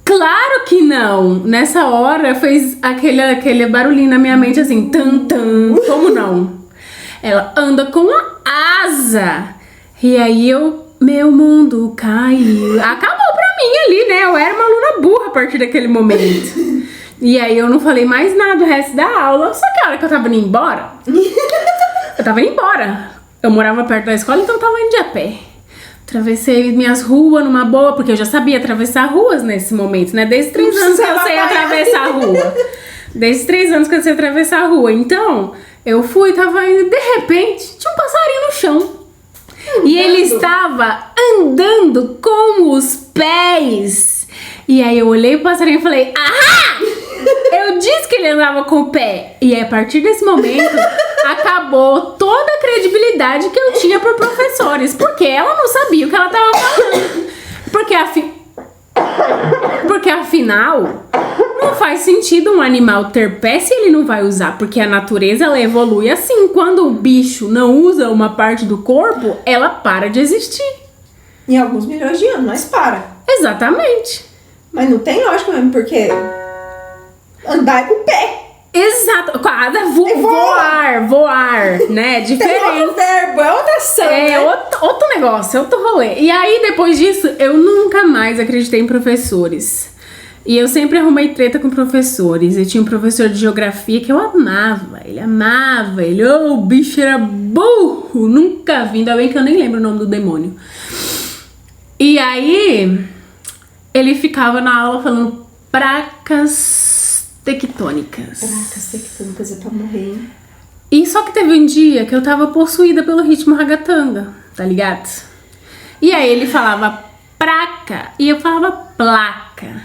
Speaker 2: claro que não. Nessa hora fez aquele barulhinho na minha mente assim, tan tan. Como não? Ela anda com a asa. E aí meu mundo caiu. Acabou pra mim ali, né? Eu era uma aluna burra a partir daquele momento. E aí eu não falei mais nada o resto da aula. Só que a hora que eu tava indo embora, eu morava perto da escola, então eu tava indo de a pé. Atravessei minhas ruas numa boa, porque eu já sabia atravessar ruas nesse momento, né? Desde 3 anos que eu sei atravessar a rua. Desde 3 anos que eu sei atravessar a rua. Então, eu fui, tava indo, de repente, tinha um passarinho no chão. E ele estava andando com os pés. E aí eu olhei pro passarinho e falei: ahá! Eu disse que ele andava com o pé. E a partir desse momento, acabou toda a credibilidade que eu tinha por professores. Porque ela não sabia o que ela estava falando. Porque afinal, não faz sentido um animal ter pé se ele não vai usar. Porque a natureza, ela evolui assim. Quando o bicho não usa uma parte do corpo, ela para de existir.
Speaker 1: Em alguns milhões de anos, mas para.
Speaker 2: Exatamente.
Speaker 1: Mas não tem lógica mesmo, porque andar com o pé.
Speaker 2: Exato. Voar, né? Diferente.
Speaker 1: Tem outro verbo, é outra ação, né?
Speaker 2: Outro negócio, outro rolê. E aí, depois disso, eu nunca mais acreditei em professores. E eu sempre arrumei treta com professores. Eu tinha um professor de geografia que eu amava. O bicho era burro. Nunca vi, ainda bem que eu nem lembro o nome do demônio. E aí, ele ficava na aula falando placas tectônicas.
Speaker 1: Placas tectônicas é pra morrer, hein?
Speaker 2: E só que teve um dia que eu tava possuída pelo ritmo ragatanga, tá ligado? E aí ele falava praca e eu falava placa.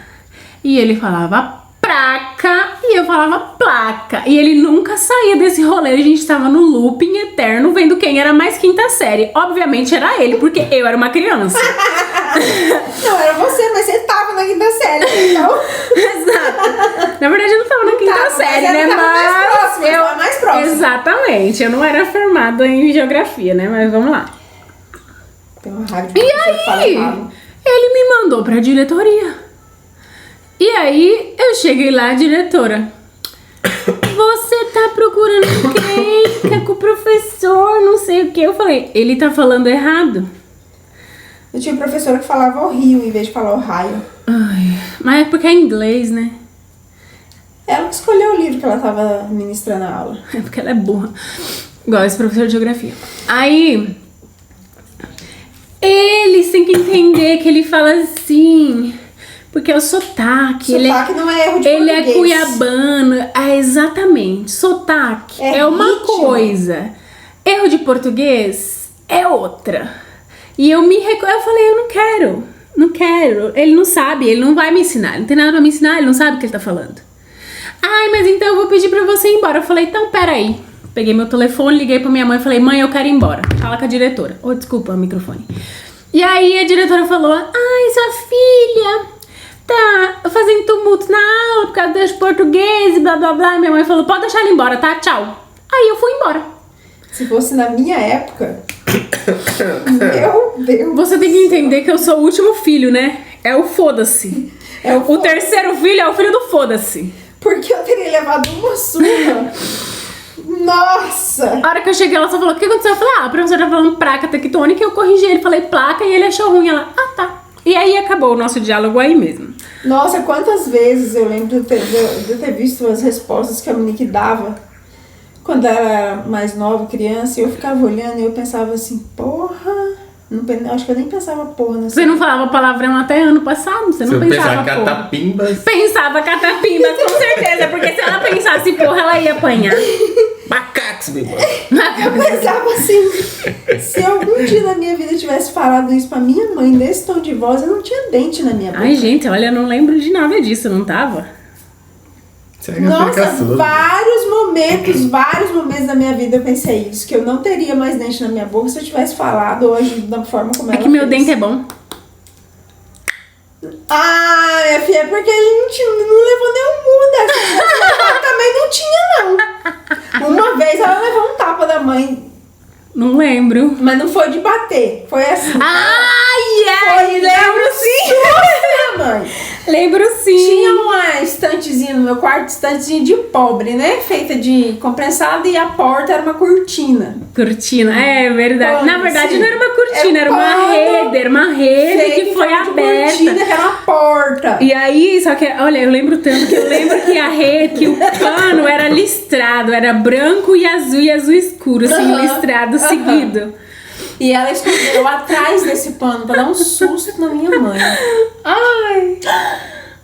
Speaker 2: E ele falava praca e eu falava placa. E ele nunca saía desse rolê, a gente tava no looping eterno vendo quem era mais 5ª série. Obviamente era ele, porque eu era uma criança.
Speaker 1: Não, era você, mas você tava na 5ª série, então.
Speaker 2: Exato. Na verdade eu não tava na 5ª série, né?
Speaker 1: Mas mais próximo.
Speaker 2: Exatamente, eu não era formada em geografia, né? Mas vamos lá.
Speaker 1: Tem uma raiva de
Speaker 2: E aí, ele me mandou pra diretoria. E aí, eu cheguei lá, diretora: você tá procurando encrenca com o professor, não sei o que. Eu falei: ele tá falando errado.
Speaker 1: Eu tinha um professor que falava o rio em vez de falar o raio.
Speaker 2: Ai, mas é porque é inglês, né?
Speaker 1: Ela que escolheu o livro que ela tava ministrando a aula.
Speaker 2: É porque ela é burra. Igual esse professor de geografia. Aí, eles têm que entender que ele fala assim... Porque é o sotaque.
Speaker 1: Sotaque não é erro de
Speaker 2: ele
Speaker 1: português.
Speaker 2: É cuiabano. Ah, exatamente. Sotaque é uma
Speaker 1: ritmo.
Speaker 2: coisa. Erro de português é outra. E eu falei: eu não quero. Ele não sabe, ele não vai me ensinar. Ele não tem nada pra me ensinar, ele não sabe o que ele tá falando. Ai, mas então eu vou pedir pra você ir embora. Eu falei: então, peraí. Peguei meu telefone, liguei pra minha mãe e falei: mãe, eu quero ir embora. Fala com a diretora. Oh, desculpa o microfone. E aí a diretora falou: ai, sua filha tá fazendo tumulto na aula por causa dos portugueses, blá blá blá. Minha mãe falou: pode deixar ela embora, tá? Tchau. Aí eu fui embora.
Speaker 1: Se fosse na minha época... Meu Deus.
Speaker 2: Você tem que entender que eu sou o último filho, né? É o foda-se. O terceiro filho é o filho do foda-se.
Speaker 1: Porque eu teria levado uma surra Nossa!
Speaker 2: A hora que eu cheguei, ela só falou, o que aconteceu? Eu falei, a professora tá falando placa tectônica, eu corrigi ele, falei placa, e ele achou ruim. Ela, tá. E aí acabou o nosso diálogo aí mesmo.
Speaker 1: Nossa, quantas vezes eu lembro de ter visto as respostas que a Monique dava quando ela era mais nova, criança, e eu ficava olhando e eu pensava assim, porra... acho que eu nem pensava porra nessa.
Speaker 2: Você não falava palavrão até ano passado? Você não pensava porra?
Speaker 3: Catapimbas.
Speaker 2: Pensava catapimbas, com certeza, porque se ela pensasse porra, ela ia apanhar.
Speaker 3: Macacos, meu irmão.
Speaker 1: Eu pensava assim, se algum dia na minha vida eu tivesse falado isso pra minha mãe nesse tom de voz, eu não tinha dente na minha boca.
Speaker 2: Ai, gente, olha, eu não lembro de nada disso, não tava?
Speaker 1: Nossa, vários momentos da minha vida eu pensei isso, que eu não teria mais dente na minha boca se eu tivesse falado hoje da forma como ela
Speaker 2: fez. É que meu dente é bom.
Speaker 1: Ah, minha filha, é porque a gente não levou nenhum muda. Ela também não tinha, não. Uma vez ela levou um tapa da mãe.
Speaker 2: Não lembro.
Speaker 1: Mas não foi de bater, foi assim.
Speaker 2: Ai, lembro sim.
Speaker 1: Mãe.
Speaker 2: Lembro sim.
Speaker 1: Tinha uma estantezinha no meu quarto, estantezinha de pobre, né? Feita de compressado e a porta era uma cortina.
Speaker 2: Cortina, é verdade.
Speaker 1: Pano,
Speaker 2: na verdade
Speaker 1: sim.
Speaker 2: não era uma cortina, era uma rede que foi aberta.
Speaker 1: Cortina, que era uma porta.
Speaker 2: E aí, só que, olha, eu lembro tanto que que a rede, que o pano era listrado, era branco e azul escuro, assim, listrado seguido.
Speaker 1: E ela escondeu atrás desse pano pra dar um susto na minha mãe.
Speaker 2: Ai!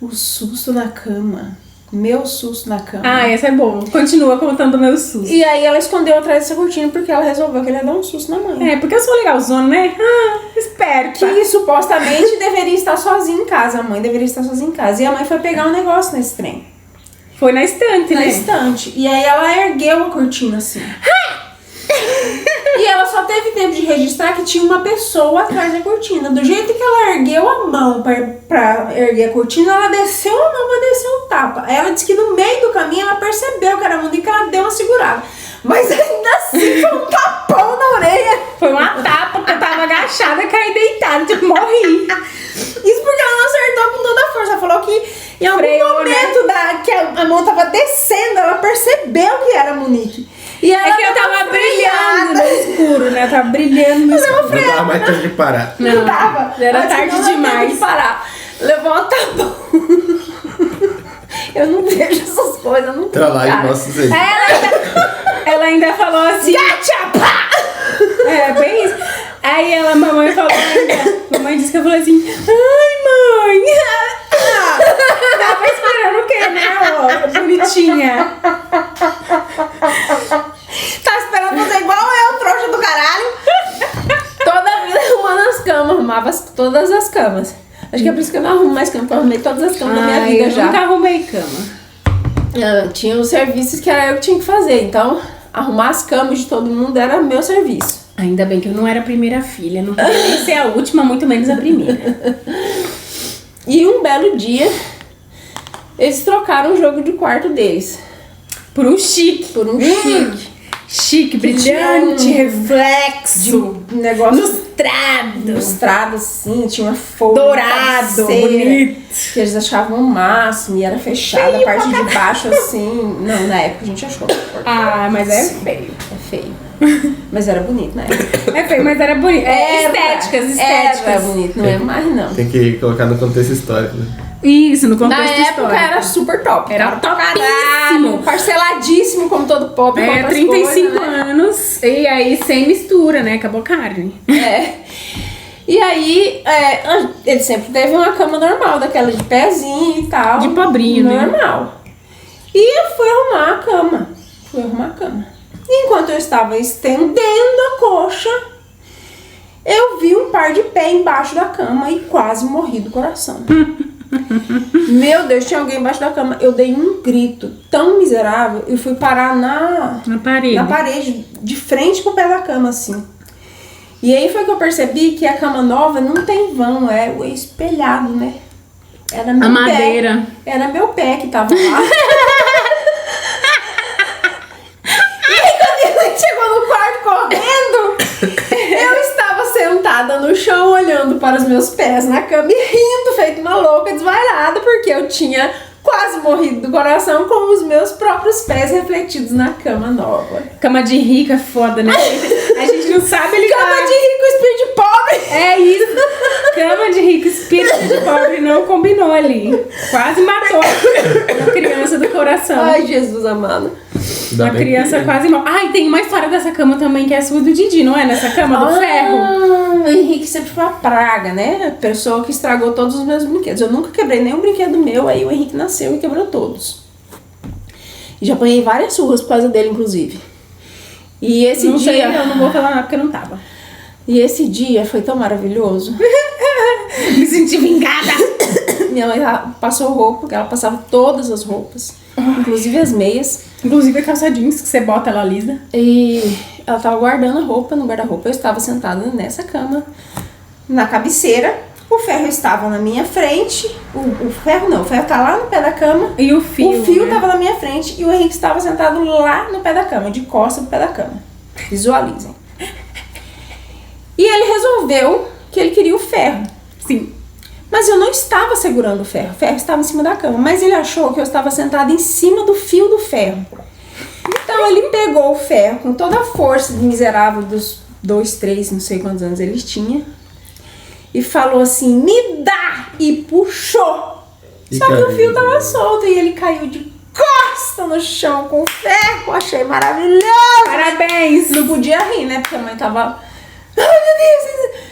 Speaker 1: O susto na cama. Meu susto na cama.
Speaker 2: Ah, esse é bom. Continua contando o meu susto.
Speaker 1: E aí ela escondeu atrás dessa cortina porque ela resolveu que ele ia dar um susto na mãe.
Speaker 2: É, porque eu sou legalzona, né? Esperta.
Speaker 1: Que supostamente deveria estar sozinha em casa. A mãe deveria estar sozinha em casa. E a mãe foi pegar um negócio nesse trem.
Speaker 2: Foi na estante, né?
Speaker 1: Na estante. E aí ela ergueu a cortina assim. E ela só teve tempo de registrar que tinha uma pessoa atrás da cortina. Do jeito que ela ergueu a mão pra erguer a cortina, ela desceu a mão pra descer o tapa. Aí ela disse que no meio do caminho ela percebeu que era a Monique e ela deu uma segurada. Mas ainda assim foi um tapão na orelha.
Speaker 2: Foi uma tapa, porque eu tava agachada e caí deitada, tipo, morri.
Speaker 1: Isso porque ela não acertou com toda a força. Ela falou que em algum momento que a mão tava descendo, ela percebeu que era a Monique. E ela
Speaker 2: que eu tava brilhando no escuro, né? Eu tava brilhando no escuro.
Speaker 3: Não dava mais tempo de parar.
Speaker 1: Não dava.
Speaker 2: Era tarde demais.
Speaker 1: De parar. Levou um tapão. Eu não vejo essas coisas, não
Speaker 3: Tá lá e mostra isso aí.
Speaker 2: Ela ainda falou assim...
Speaker 1: Gachapá!
Speaker 2: É, bem isso. Aí mamãe falou ainda... Mamãe disse que eu falei assim... Ai, mãe! Tava esperando o quê, né? Ó, bonitinha.
Speaker 1: Tá esperando fazer igual eu, trouxa do caralho. Toda a vida arrumando as camas. Arrumava todas as camas. Acho que é por isso que eu não arrumo mais cama, porque eu arrumei todas as camas da minha vida
Speaker 2: eu
Speaker 1: já.
Speaker 2: nunca arrumei cama.
Speaker 1: Tinha os serviços que era eu que tinha que fazer. Então, arrumar as camas de todo mundo era meu serviço.
Speaker 2: Ainda bem que eu não era a primeira filha. Não podia nem ser a última, muito menos a primeira.
Speaker 1: E um belo dia, eles trocaram o jogo de quarto deles.
Speaker 2: Por um chique.
Speaker 1: Por um chique.
Speaker 2: Chique, brilhante, reflexo.
Speaker 1: De negócio
Speaker 2: lustrado.
Speaker 1: Lustrado, assim, tinha uma folha.
Speaker 2: Dourado, bonito.
Speaker 1: Que eles achavam o máximo e era fechada a parte de baixo, assim. Não, na época a gente achou.
Speaker 2: Mas é feio.
Speaker 1: É feio. Mas era bonito, né?
Speaker 2: É feio, mas era bonito. Estéticas.
Speaker 1: Era bonito, não é mais não.
Speaker 3: Tem que colocar no contexto histórico, né?
Speaker 2: Isso, no contexto histórico.
Speaker 1: Na época era super top.
Speaker 2: Era
Speaker 1: topíssimo. Parceladíssimo, como todo pop.
Speaker 2: 35
Speaker 1: coisas, né?
Speaker 2: anos. E aí, sem mistura, né? Acabou carne.
Speaker 1: E aí, ele sempre teve uma cama normal, daquela de pezinho e tal.
Speaker 2: De pobrinho,
Speaker 1: normal. né? Normal. E eu fui arrumar a cama. E enquanto eu estava estendendo a coxa, eu vi um par de pé embaixo da cama e quase morri do coração. Meu Deus, tinha alguém embaixo da cama. Eu dei um grito tão miserável e fui parar na parede, de frente pro pé da cama, assim. E aí foi que eu percebi que a cama nova não tem vão, é o espelhado, né? Era meu
Speaker 2: madeira.
Speaker 1: Era meu pé que tava lá. E aí quando ele chegou no quarto correndo, eu estava sentada no chão olhando para os meus pés na cama e rindo, feito uma louca desvairada, porque eu tinha quase morrido do coração com os meus próprios pés refletidos na cama nova.
Speaker 2: Cama de rico é foda, né? A gente não sabe lidar.
Speaker 1: Cama de rico, espírito de pobre!
Speaker 2: É isso. Cama de rico, espírito de pobre não combinou ali. Quase matou uma criança do coração.
Speaker 1: Ai, Jesus amado.
Speaker 2: Uma criança quase morre. Ai, tem uma história dessa cama também que é a sua do Didi, não é? Nessa cama do ferro.
Speaker 1: O Henrique sempre foi uma praga, né? A pessoa que estragou todos os meus brinquedos. Eu nunca quebrei nenhum brinquedo meu, aí o Henrique nasceu e quebrou todos. E já apanhei várias surras por causa dele, inclusive. E esse
Speaker 2: Não
Speaker 1: dia...
Speaker 2: sei, eu não vou falar nada porque eu não tava.
Speaker 1: E esse dia foi tão maravilhoso.
Speaker 2: Me senti vingada.
Speaker 1: Minha mãe passou roupa, porque ela passava todas as roupas, inclusive as meias.
Speaker 2: Inclusive a calça jeans que você bota ela lisa.
Speaker 1: E ela tava guardando a roupa no guarda-roupa. Eu estava sentada nessa cama, na cabeceira. O ferro estava na minha frente. O ferro não, o ferro tá lá no pé da cama.
Speaker 2: E o fio.
Speaker 1: O fio
Speaker 2: né?
Speaker 1: tava na minha frente e o Henrique estava sentado lá no pé da cama, de costas no pé da cama. Visualizem. E ele resolveu que ele queria o ferro.
Speaker 2: Sim.
Speaker 1: Mas eu não estava segurando o ferro estava em cima da cama. Mas ele achou que eu estava sentada em cima do fio do ferro. Então ele pegou o ferro com toda a força miserável dos 2, 3, não sei quantos anos ele tinha. E falou assim, me dá! E puxou.
Speaker 3: E
Speaker 1: Só que
Speaker 3: caiu.
Speaker 1: o fio tava solto e ele caiu de costa no chão com o ferro. Achei maravilhoso.
Speaker 2: Parabéns.
Speaker 1: Não podia rir, né? Porque a mãe tava... Ai, meu Deus!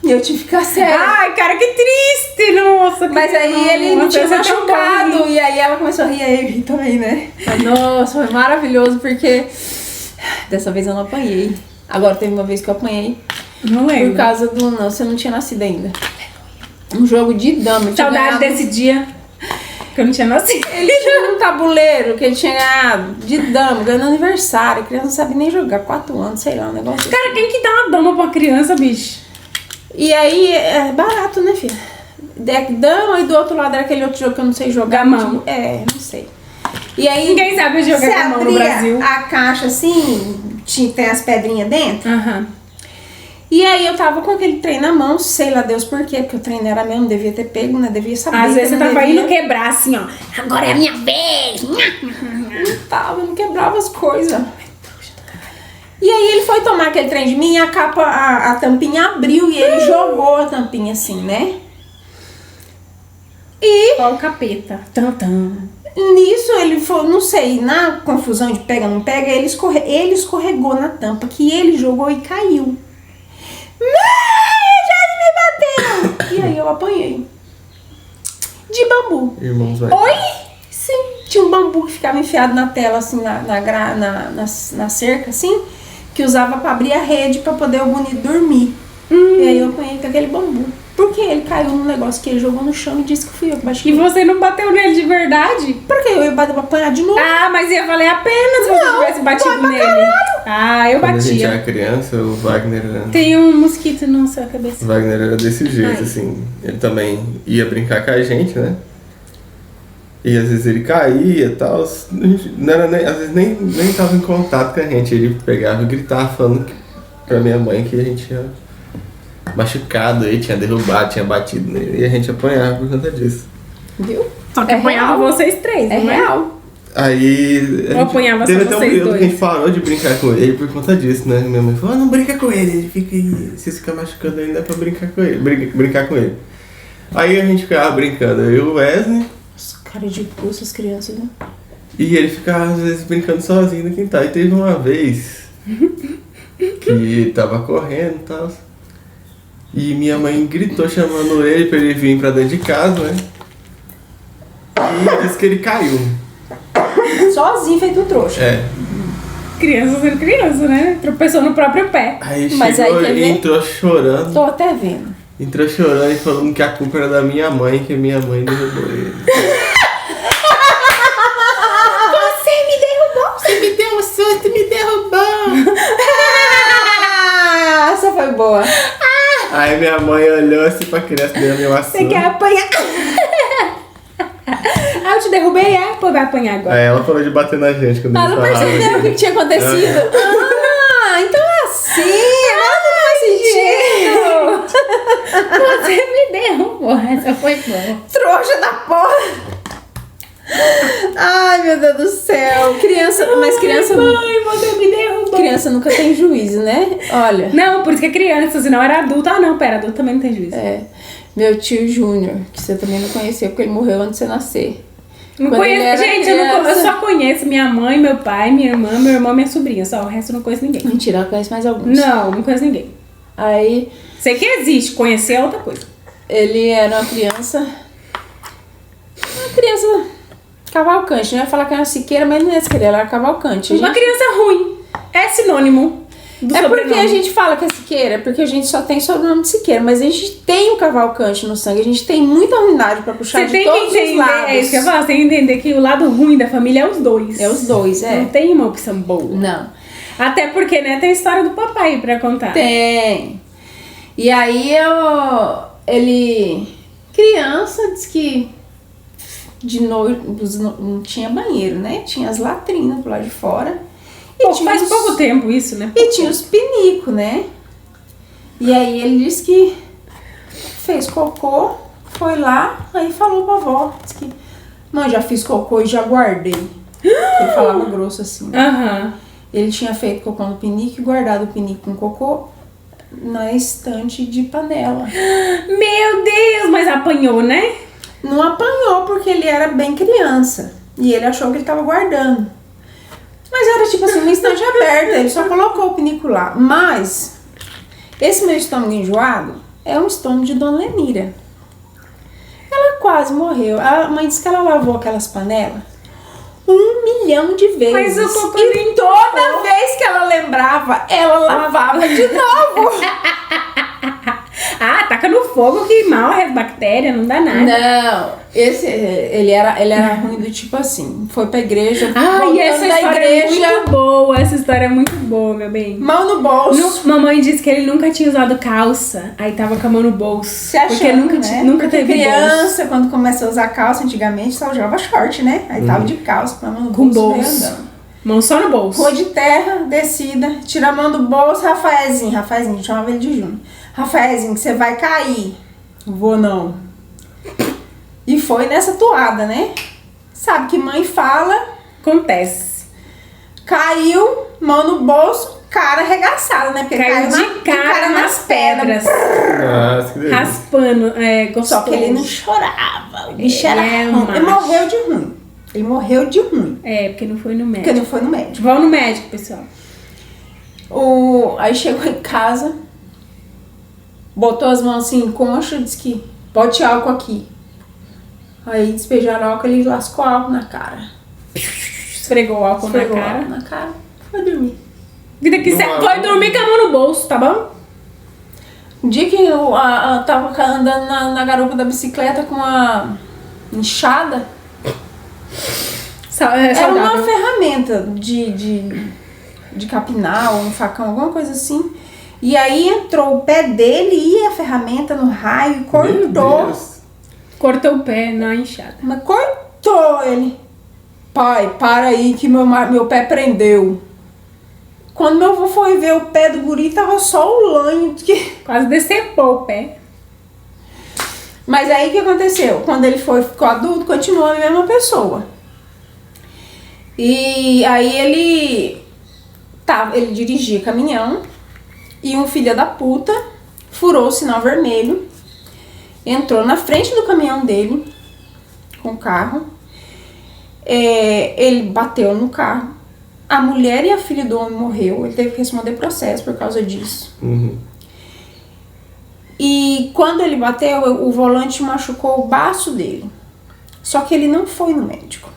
Speaker 1: E eu tive que ficar séria.
Speaker 2: Ai, cara, que triste, nossa.
Speaker 1: Mas aí ele não tinha
Speaker 2: Nossa, você é tão
Speaker 1: machucado.
Speaker 2: bom,
Speaker 1: E aí ela começou a rir, aí eu ri também, né? Mas, nossa, foi maravilhoso, porque dessa vez eu não apanhei. Agora teve uma vez que eu apanhei.
Speaker 2: Não
Speaker 1: Por
Speaker 2: lembro.
Speaker 1: causa do... Não, você não tinha nascido ainda. Um jogo de dama. eu tinha
Speaker 2: Saudade
Speaker 1: ganhado-
Speaker 2: desse dia que eu não tinha nascido.
Speaker 1: Ele tinha um tabuleiro que ele tinha ganhado de dama, ganhando aniversário. A criança não sabe nem jogar, 4 anos, sei lá, um negócio assim.
Speaker 2: Cara, quem que dá uma dama pra uma criança, bicho?
Speaker 1: E aí, é barato, né, filha? Deck dama e do outro lado era aquele outro jogo que eu não sei jogar.
Speaker 2: Gamão.
Speaker 1: Não sei. E aí,
Speaker 2: Ninguém sabe jogar
Speaker 1: você
Speaker 2: gamão no
Speaker 1: abria
Speaker 2: Brasil.
Speaker 1: a caixa assim, tem as pedrinhas dentro.
Speaker 2: Aham.
Speaker 1: E aí eu tava com aquele trem na mão, sei lá Deus por quê, porque o trem não era meu, não devia ter pego, né? Devia saber.
Speaker 2: Às
Speaker 1: que
Speaker 2: vezes
Speaker 1: eu
Speaker 2: você
Speaker 1: não
Speaker 2: tava
Speaker 1: devia.
Speaker 2: indo quebrar assim, ó. Agora é a minha vez.
Speaker 1: Não tava, não quebrava as coisas. E aí ele foi tomar aquele trem de mim e a capa, a tampinha abriu e ele jogou a tampinha assim, né? E
Speaker 2: Ó o capeta. Tantam.
Speaker 1: nisso ele foi, não sei, na confusão de pega não pega, ele escorregou na tampa que ele jogou e caiu. Mãe, já me bateu! E aí eu apanhei. De bambu.
Speaker 3: Irmãos, vai.
Speaker 1: Oi? Sim. Tinha um bambu que ficava enfiado na tela, assim, na cerca, assim, que usava pra abrir a rede pra poder o bonito dormir. E aí eu apanhei com aquele bambu. Porque ele caiu num negócio que ele jogou no chão e disse que fui eu que bati.
Speaker 2: E você não bateu nele de verdade?
Speaker 1: Por que eu ia bater pra apanhar de novo?
Speaker 2: Ah, mas ia valer a pena se você
Speaker 1: Não,
Speaker 2: tivesse batido
Speaker 1: vai pra
Speaker 2: nele.
Speaker 1: caralho.
Speaker 2: Ah, eu
Speaker 3: Quando a gente era
Speaker 2: batia.
Speaker 3: criança, o Wagner era...
Speaker 2: Tem um mosquito na sua cabeça.
Speaker 3: O Wagner era desse jeito,
Speaker 2: Ai.
Speaker 3: assim. Ele também ia brincar com a gente, né? E às vezes ele caía e tal. Não era nem, às vezes nem tava em contato com a gente. Ele pegava e gritava falando pra minha mãe que a gente tinha machucado ele, tinha derrubado, tinha batido nele. E a gente apanhava por conta disso.
Speaker 1: Viu?
Speaker 2: Só que
Speaker 1: É
Speaker 2: apanhava
Speaker 1: real.
Speaker 2: vocês três,
Speaker 1: É
Speaker 2: não é?
Speaker 1: real.
Speaker 3: Aí.
Speaker 2: Eu apanhava
Speaker 3: teve
Speaker 2: só
Speaker 3: até um
Speaker 2: vocês
Speaker 3: período que a
Speaker 2: dois.
Speaker 3: gente parou de brincar com ele por conta disso, né? Minha mãe falou: não brinca com ele, ele fica aí. Se ficar machucando ele, dá pra brincar com ele. Brincar com ele. Aí a gente ficava brincando, eu e o Wesley.
Speaker 1: Os caras de cu, essas crianças, né?
Speaker 3: E ele ficava às vezes brincando sozinho no quintal. E teve uma vez que ele tava correndo e tal. E minha mãe gritou chamando ele pra ele vir pra dentro de casa, né? E disse que ele caiu.
Speaker 1: Sozinho, feito um trouxa.
Speaker 3: É.
Speaker 2: Criança sendo criança, né? Tropeçou no próprio pé.
Speaker 3: Aí
Speaker 1: Mas
Speaker 3: chegou
Speaker 1: aí quer
Speaker 3: e
Speaker 1: ver?
Speaker 3: entrou chorando.
Speaker 1: Tô até vendo.
Speaker 3: Entrou chorando e falando que a culpa era da minha mãe, que a minha mãe derrubou ele.
Speaker 1: Você me derrubou!
Speaker 3: Você me deu um susto, me derrubou!
Speaker 1: Essa foi boa.
Speaker 3: Aí minha mãe olhou assim pra criança e deu minha
Speaker 2: Você
Speaker 3: vassoura.
Speaker 2: quer apanhar? Ah, eu te derrubei, é? Pô, vai apanhar agora.
Speaker 3: Aí ela falou de bater na gente quando
Speaker 1: Ela
Speaker 3: ele
Speaker 1: não
Speaker 3: falava.
Speaker 1: percebeu o que tinha acontecido. Ah, então é assim. Agora não faz sentido.
Speaker 2: Você me derrubou, essa foi boa.
Speaker 1: Trouxa da porra. Ai, meu Deus do céu. Criança.
Speaker 2: Mãe, você me derrubou.
Speaker 1: Criança nunca tem juízo, né? Olha.
Speaker 2: Não, por isso que é criança, senão era adulto. Ah, não, pera, adulto também não tem juízo.
Speaker 1: É. Meu tio Júnior, que você também não conheceu, porque ele morreu antes de você nascer.
Speaker 2: Não
Speaker 1: Quando ele
Speaker 2: conheço,
Speaker 1: era
Speaker 2: gente,
Speaker 1: criança.
Speaker 2: eu só conheço minha mãe, meu pai, minha irmã, meu irmão e minha sobrinha. Só o resto eu não conheço ninguém.
Speaker 1: Mentira, ela conhece mais alguns.
Speaker 2: Não conheço ninguém.
Speaker 1: Aí,
Speaker 2: Sei que existe, conhecer é outra coisa.
Speaker 1: ele era uma criança cavalcante. Não ia falar que era Siqueira, mas não é Siqueira, ela era cavalcante.
Speaker 2: Uma criança ruim é sinônimo do
Speaker 1: É porque
Speaker 2: sobrenome.
Speaker 1: a gente fala que é Siqueira, porque a gente só tem sobrenome de Siqueira, mas a gente tem o cavalcante no sangue, a gente tem muita ruindade pra puxar
Speaker 2: Você
Speaker 1: de
Speaker 2: tem que
Speaker 1: todos os
Speaker 2: entender,
Speaker 1: lados.
Speaker 2: é isso que eu falo, você tem que entender que o lado ruim da família é os dois.
Speaker 1: É os dois, é.
Speaker 2: Não tem uma opção boa.
Speaker 1: Não.
Speaker 2: Até porque, né, tem a história do papai pra contar.
Speaker 1: Tem. E aí ele criança diz que de noite não tinha banheiro, né? Tinha as latrinas pro lado de fora.
Speaker 2: Pô,
Speaker 1: tinha
Speaker 2: faz
Speaker 1: os-
Speaker 2: pouco tempo isso, né?
Speaker 1: E tinha os pinicos, né? E aí ele disse que fez cocô, foi lá, aí falou pra avó, disse que mãe, já fiz cocô e já guardei. Ele falava grosso assim.
Speaker 2: Aham.
Speaker 1: Ele tinha feito cocô no pinico e guardado o pinico com cocô na estante de panela.
Speaker 2: Meu Deus, mas apanhou, né?
Speaker 1: Não apanhou porque ele era bem criança. E ele achou que ele tava guardando. Mas era tipo assim, uma estante aberta. Ele só colocou o pinico lá. Mas, esse meu estômago enjoado é um estômago de Dona Lenira. Ela quase morreu. A mãe disse que ela lavou aquelas panelas 1 milhão de vezes.
Speaker 2: Mas o cocô
Speaker 1: e
Speaker 2: nem
Speaker 1: toda vez que ela lembrava, ela lavava de novo.
Speaker 2: Ah, taca no fogo que morre as bactérias, não dá nada.
Speaker 1: Não, ele era ruim do tipo assim, foi pra igreja,
Speaker 2: Ah,
Speaker 1: voltando
Speaker 2: e essa
Speaker 1: da
Speaker 2: história
Speaker 1: igreja,
Speaker 2: é muito boa, essa história é muito boa, meu bem.
Speaker 1: mão no bolso.
Speaker 2: Mamãe disse que ele nunca tinha usado calça, aí tava com a mão no bolso.
Speaker 1: Se achando,
Speaker 2: porque nunca,
Speaker 1: né?
Speaker 2: nunca
Speaker 1: Porque
Speaker 2: teve bolso.
Speaker 1: criança, quando começa a usar calça, antigamente só usava short, né? Aí tava de calça com a mão no
Speaker 2: Com
Speaker 1: bolso, veio
Speaker 2: bolso.
Speaker 1: andando.
Speaker 2: Mão só no bolso.
Speaker 1: Rua de terra, descida, tira a mão do bolso, Rafaelzinho, chamava ele de Júnior. Rafaelzinho, que você vai cair. Vou não. E foi nessa toada, né? Sabe que mãe fala,
Speaker 2: Acontece.
Speaker 1: caiu, mão no bolso, cara arregaçada, né? Porque
Speaker 2: Caiu de cara nas pedras.
Speaker 3: Nossa, que delícia.
Speaker 2: Raspando, gostoso.
Speaker 1: Só que ele não chorava. O bicho
Speaker 2: Ele
Speaker 1: era
Speaker 2: é
Speaker 1: ruim. Ele
Speaker 2: macho.
Speaker 1: morreu de ruim. Ele morreu de ruim.
Speaker 2: É, porque não foi no
Speaker 1: Porque
Speaker 2: médico.
Speaker 1: não foi no médico.
Speaker 2: Vão no médico, pessoal.
Speaker 1: Aí chegou em casa, botou as mãos assim em concha, disse que bote álcool aqui. Aí despejaram álcool, ele lascou álcool na cara.
Speaker 2: Esfregou o álcool
Speaker 1: Esfregou
Speaker 2: na cara.
Speaker 1: álcool na cara, foi dormir.
Speaker 2: Vida que você
Speaker 3: Não,
Speaker 2: foi
Speaker 3: não.
Speaker 2: dormir com a mão no bolso, tá bom?
Speaker 1: Um dia que eu tava andando na garupa da bicicleta com uma enxada, era uma ferramenta de capinar, ou um facão, alguma coisa assim. E aí entrou o pé dele e a ferramenta no raio e
Speaker 3: Meu
Speaker 1: cortou.
Speaker 3: Deus.
Speaker 2: Cortou o pé na enxada.
Speaker 1: Mas cortou ele. Pai, para aí que meu pé prendeu. Quando meu avô foi ver o pé do guri, tava só o lanho.
Speaker 2: Quase decepou o pé.
Speaker 1: Mas aí o que aconteceu? Quando ele ficou adulto, continuou a mesma pessoa. E aí ele dirigia caminhão e um filho da puta furou o sinal vermelho, entrou na frente do caminhão dele com o carro, ele bateu no carro, a mulher e a filha do homem morreu, ele teve que responder processo por causa disso.
Speaker 3: Uhum.
Speaker 1: E quando ele bateu, o volante machucou o baço dele. Só que ele não foi no médico.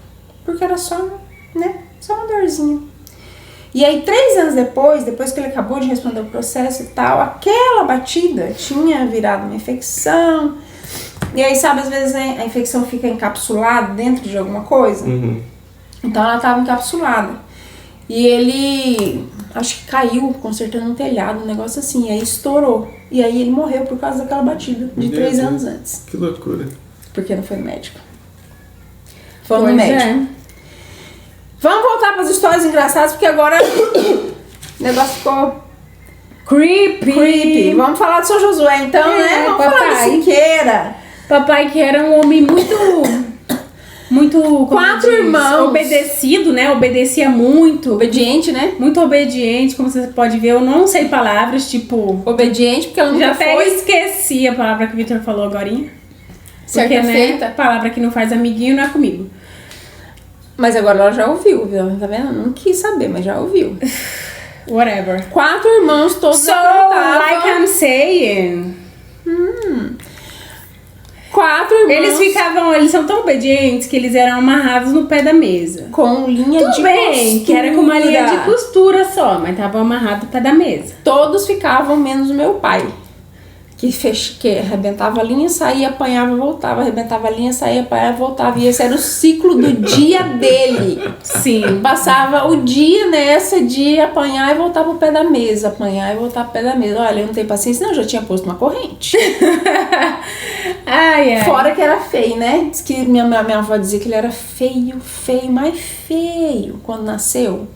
Speaker 1: Porque era só, né? Só uma dorzinha. E aí, 3 anos depois que ele acabou de responder o processo e tal, aquela batida tinha virado uma infecção. E aí, sabe, às vezes né, a infecção fica encapsulada dentro de alguma coisa.
Speaker 3: Uhum.
Speaker 1: Então ela estava encapsulada. E ele, acho que caiu consertando um telhado, um negócio assim, e aí estourou. E aí ele morreu por causa daquela batida, de
Speaker 3: Meu
Speaker 1: 3
Speaker 3: Deus.
Speaker 1: anos antes.
Speaker 3: Que loucura.
Speaker 1: Porque não foi no médico. Foi no
Speaker 2: Pois
Speaker 1: médico.
Speaker 2: é.
Speaker 1: Vamos voltar para as histórias engraçadas, porque agora o negócio ficou
Speaker 2: Creepy.
Speaker 1: Vamos falar de São Josué então, né? Vamos falar de
Speaker 2: papai.
Speaker 1: Siqueira.
Speaker 2: Papai que era um homem muito... como
Speaker 1: 4
Speaker 2: diz,
Speaker 1: irmãos.
Speaker 2: Obedecido, né? Obedecia muito.
Speaker 1: Obediente, né?
Speaker 2: Muito obediente, como você pode ver. Eu não sei palavras, tipo...
Speaker 1: Obediente, porque ela
Speaker 2: Já
Speaker 1: nunca
Speaker 2: até
Speaker 1: foi.
Speaker 2: esqueci a palavra que o Victor falou agorinha.
Speaker 1: Certa
Speaker 2: Porque, né,
Speaker 1: feita.
Speaker 2: palavra que não faz amiguinho não é comigo.
Speaker 1: Mas agora ela já ouviu, viu? Tá vendo? Não quis saber, mas já ouviu.
Speaker 2: Whatever.
Speaker 1: 4 irmãos, todos
Speaker 2: So,
Speaker 1: aprontavam.
Speaker 2: like I'm saying...
Speaker 1: 4 irmãos
Speaker 2: Eles são tão obedientes que eles eram amarrados no pé da mesa.
Speaker 1: com linha
Speaker 2: Tudo
Speaker 1: de
Speaker 2: bem,
Speaker 1: costura.
Speaker 2: que era com uma linha de costura só, mas tava amarrado no pé da mesa.
Speaker 1: Todos ficavam, menos o meu pai. Que arrebentava a linha, saía, apanhava, voltava. Arrebentava a linha, saía, apanhava, voltava. E esse era o ciclo do dia dele.
Speaker 2: Sim.
Speaker 1: Passava o dia nessa de apanhar e voltar pro pé da mesa. Apanhar e voltar pro pé da mesa. Olha, eu não tenho paciência, não. Eu já tinha posto uma corrente.
Speaker 2: Ai, ai.
Speaker 1: Fora que era feio, né? Diz que minha avó dizia que ele era feio, mais feio quando nasceu.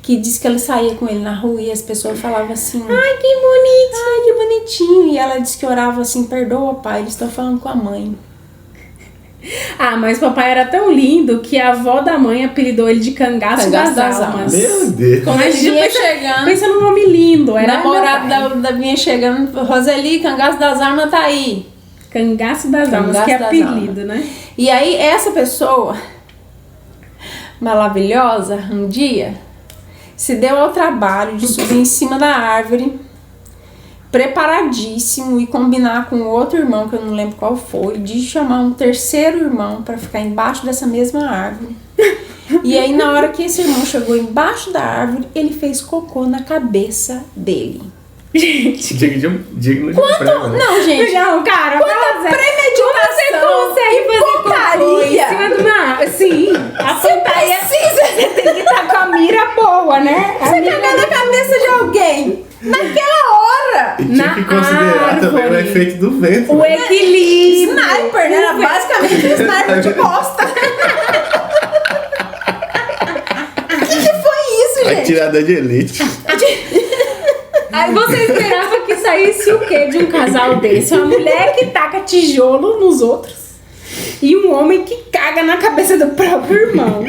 Speaker 1: Que disse que ela saía com ele na rua e as pessoas falavam assim: ai, que bonito, ai, que bonitinho. E ela disse que orava assim: perdoa, pai, eles estão falando com a mãe.
Speaker 2: Ah, mas o papai era tão lindo que a avó da mãe apelidou ele de cangaço das almas.
Speaker 3: Meu Deus.
Speaker 1: Quando ele vinha chegando,
Speaker 2: Pensa num nome lindo.
Speaker 1: o
Speaker 2: Era
Speaker 1: namorado da vinha chegando: Roseli, cangaço das almas tá aí.
Speaker 2: Cangaço das almas,
Speaker 1: Cangaço
Speaker 2: que é
Speaker 1: das
Speaker 2: apelido,
Speaker 1: almas.
Speaker 2: né?
Speaker 1: E aí, essa pessoa maravilhosa, um dia, se deu ao trabalho de subir em cima da árvore, preparadíssimo, e combinar com outro irmão, que eu não lembro qual foi, de chamar um terceiro irmão para ficar embaixo dessa mesma árvore. E aí, na hora que esse irmão chegou embaixo da árvore, ele fez cocô na cabeça dele.
Speaker 2: Gente.
Speaker 3: Digno de prêmio, né?
Speaker 1: Não, gente.
Speaker 2: Não, cara,
Speaker 1: Quanta premeditação
Speaker 2: você consegue
Speaker 1: e
Speaker 2: fazer cocô em
Speaker 1: pontaria.
Speaker 2: cima de uma... Sim, a
Speaker 1: Você
Speaker 2: pontaria...
Speaker 1: precisa.
Speaker 2: Você tem que estar com a mira boa, né? A
Speaker 1: Você
Speaker 2: mira-
Speaker 1: cagar na cabeça de alguém naquela hora.
Speaker 3: E tinha
Speaker 2: Na
Speaker 3: que considerar também o
Speaker 2: árvore.
Speaker 3: efeito do vento.
Speaker 2: O
Speaker 3: né?
Speaker 2: equilíbrio.
Speaker 1: Sniper, né? Era basicamente um sniper de bosta. O que foi isso, gente?
Speaker 3: Atirada de elite.
Speaker 2: Aí você esperava que saísse o quê de um casal desse? Uma mulher que taca tijolo nos outros e um homem que caga na cabeça do próprio irmão.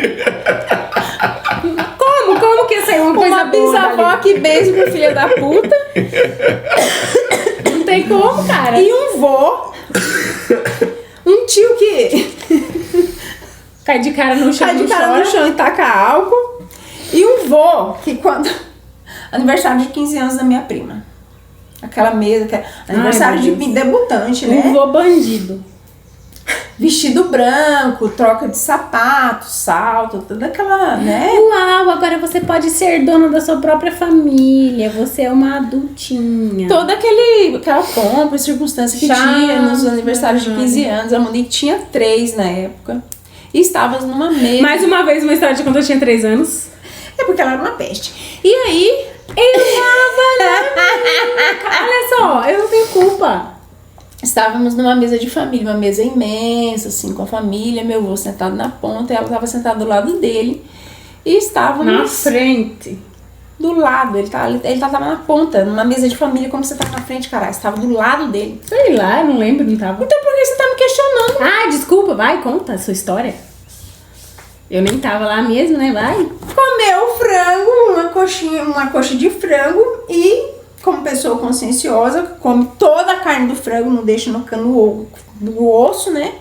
Speaker 2: Como que ia sair uma coisa
Speaker 1: Uma
Speaker 2: boa
Speaker 1: bisavó
Speaker 2: dali?
Speaker 1: que beijo pro filho da puta.
Speaker 2: Não tem como, cara.
Speaker 1: E um vô. Um tio que
Speaker 2: Cai de cara no chão,
Speaker 1: cai de
Speaker 2: não
Speaker 1: cara
Speaker 2: chora.
Speaker 1: no chão e taca álcool. E um vô que quando... Aniversário de 15 anos da minha prima. Aquela mesa, aniversário
Speaker 2: meu
Speaker 1: de
Speaker 2: Deus.
Speaker 1: debutante,
Speaker 2: Um
Speaker 1: né?
Speaker 2: vô bandido.
Speaker 1: Vestido branco, troca de sapato, salto, toda aquela, né?
Speaker 2: Uau, agora você pode ser dona da sua própria família. Você é uma adultinha.
Speaker 1: Toda aquela pompa e circunstância que
Speaker 2: Chá.
Speaker 1: tinha nos aniversários de 15 anos. A Monique tinha 3 na época. E estávamos numa mesa.
Speaker 2: Mais uma vez, uma história de quando eu tinha 3 anos.
Speaker 1: É porque ela era uma peste. E aí...
Speaker 2: Olha só, eu não tenho culpa.
Speaker 1: Estávamos numa mesa de família, uma mesa imensa, assim, com a família. Meu avô sentado na ponta e ela estava sentada do lado dele. E estávamos...
Speaker 2: Na frente.
Speaker 1: Do lado, ele tava na ponta, numa mesa de família, como você tá na frente, caralho. Você tava do lado dele.
Speaker 2: Sei lá, eu não lembro, não tava.
Speaker 1: Então por que você tá me questionando?
Speaker 2: Ah, desculpa, vai, conta a sua história. Eu nem tava lá mesmo, né? Vai.
Speaker 1: Comeu frango, uma coxa de frango e, como pessoa conscienciosa, come toda a carne do frango, não deixa no osso, né?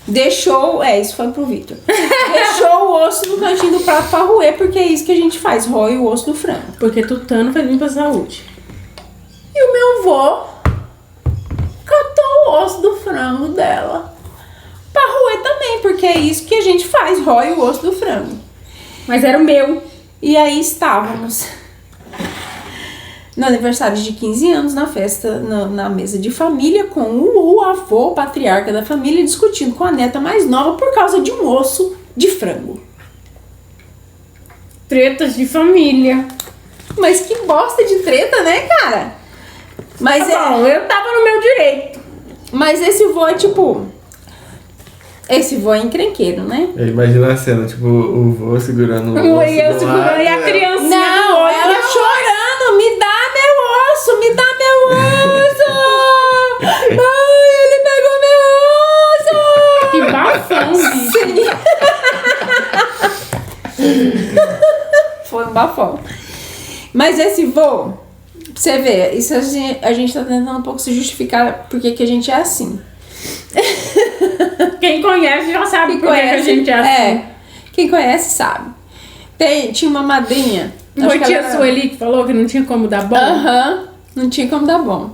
Speaker 1: Deixou, isso foi pro Victor. Deixou o osso no cantinho do prato pra roer, porque é isso que a gente faz, rói o osso do frango.
Speaker 2: Porque tutano faz bem pra saúde.
Speaker 1: E o meu avô catou o osso do frango dela pra roer também, porque é isso que a gente faz, rói o osso do frango.
Speaker 2: Mas era o meu.
Speaker 1: E aí estávamos no aniversário de 15 anos, na festa, na mesa de família, com o avô, o patriarca da família, discutindo com a neta mais nova por causa de um osso de frango.
Speaker 2: Tretas de família.
Speaker 1: Mas que bosta de treta, né, cara? Mas
Speaker 2: Bom, eu tava no meu direito.
Speaker 1: Mas esse vô é tipo... Esse vô é encrenqueiro, né?
Speaker 3: Imagina a cena, tipo, o vô segurando o osso
Speaker 2: E eu
Speaker 3: do
Speaker 2: segurando
Speaker 3: lado,
Speaker 2: e a criancinha do
Speaker 1: Não,
Speaker 2: outro.
Speaker 1: ela chorando, me dá meu osso, me dá meu osso! Ai, ele pegou meu osso!
Speaker 2: Que bafão,
Speaker 1: um bafão. Mas esse vô, pra você ver, isso a gente tá tentando um pouco se justificar porque que a gente é assim.
Speaker 2: Quem conhece já sabe por que a gente é assim.
Speaker 1: Quem conhece sabe. Tinha uma madrinha.
Speaker 2: Foi tia Sueli que falou que não tinha como dar bom?
Speaker 1: Não tinha como dar bom.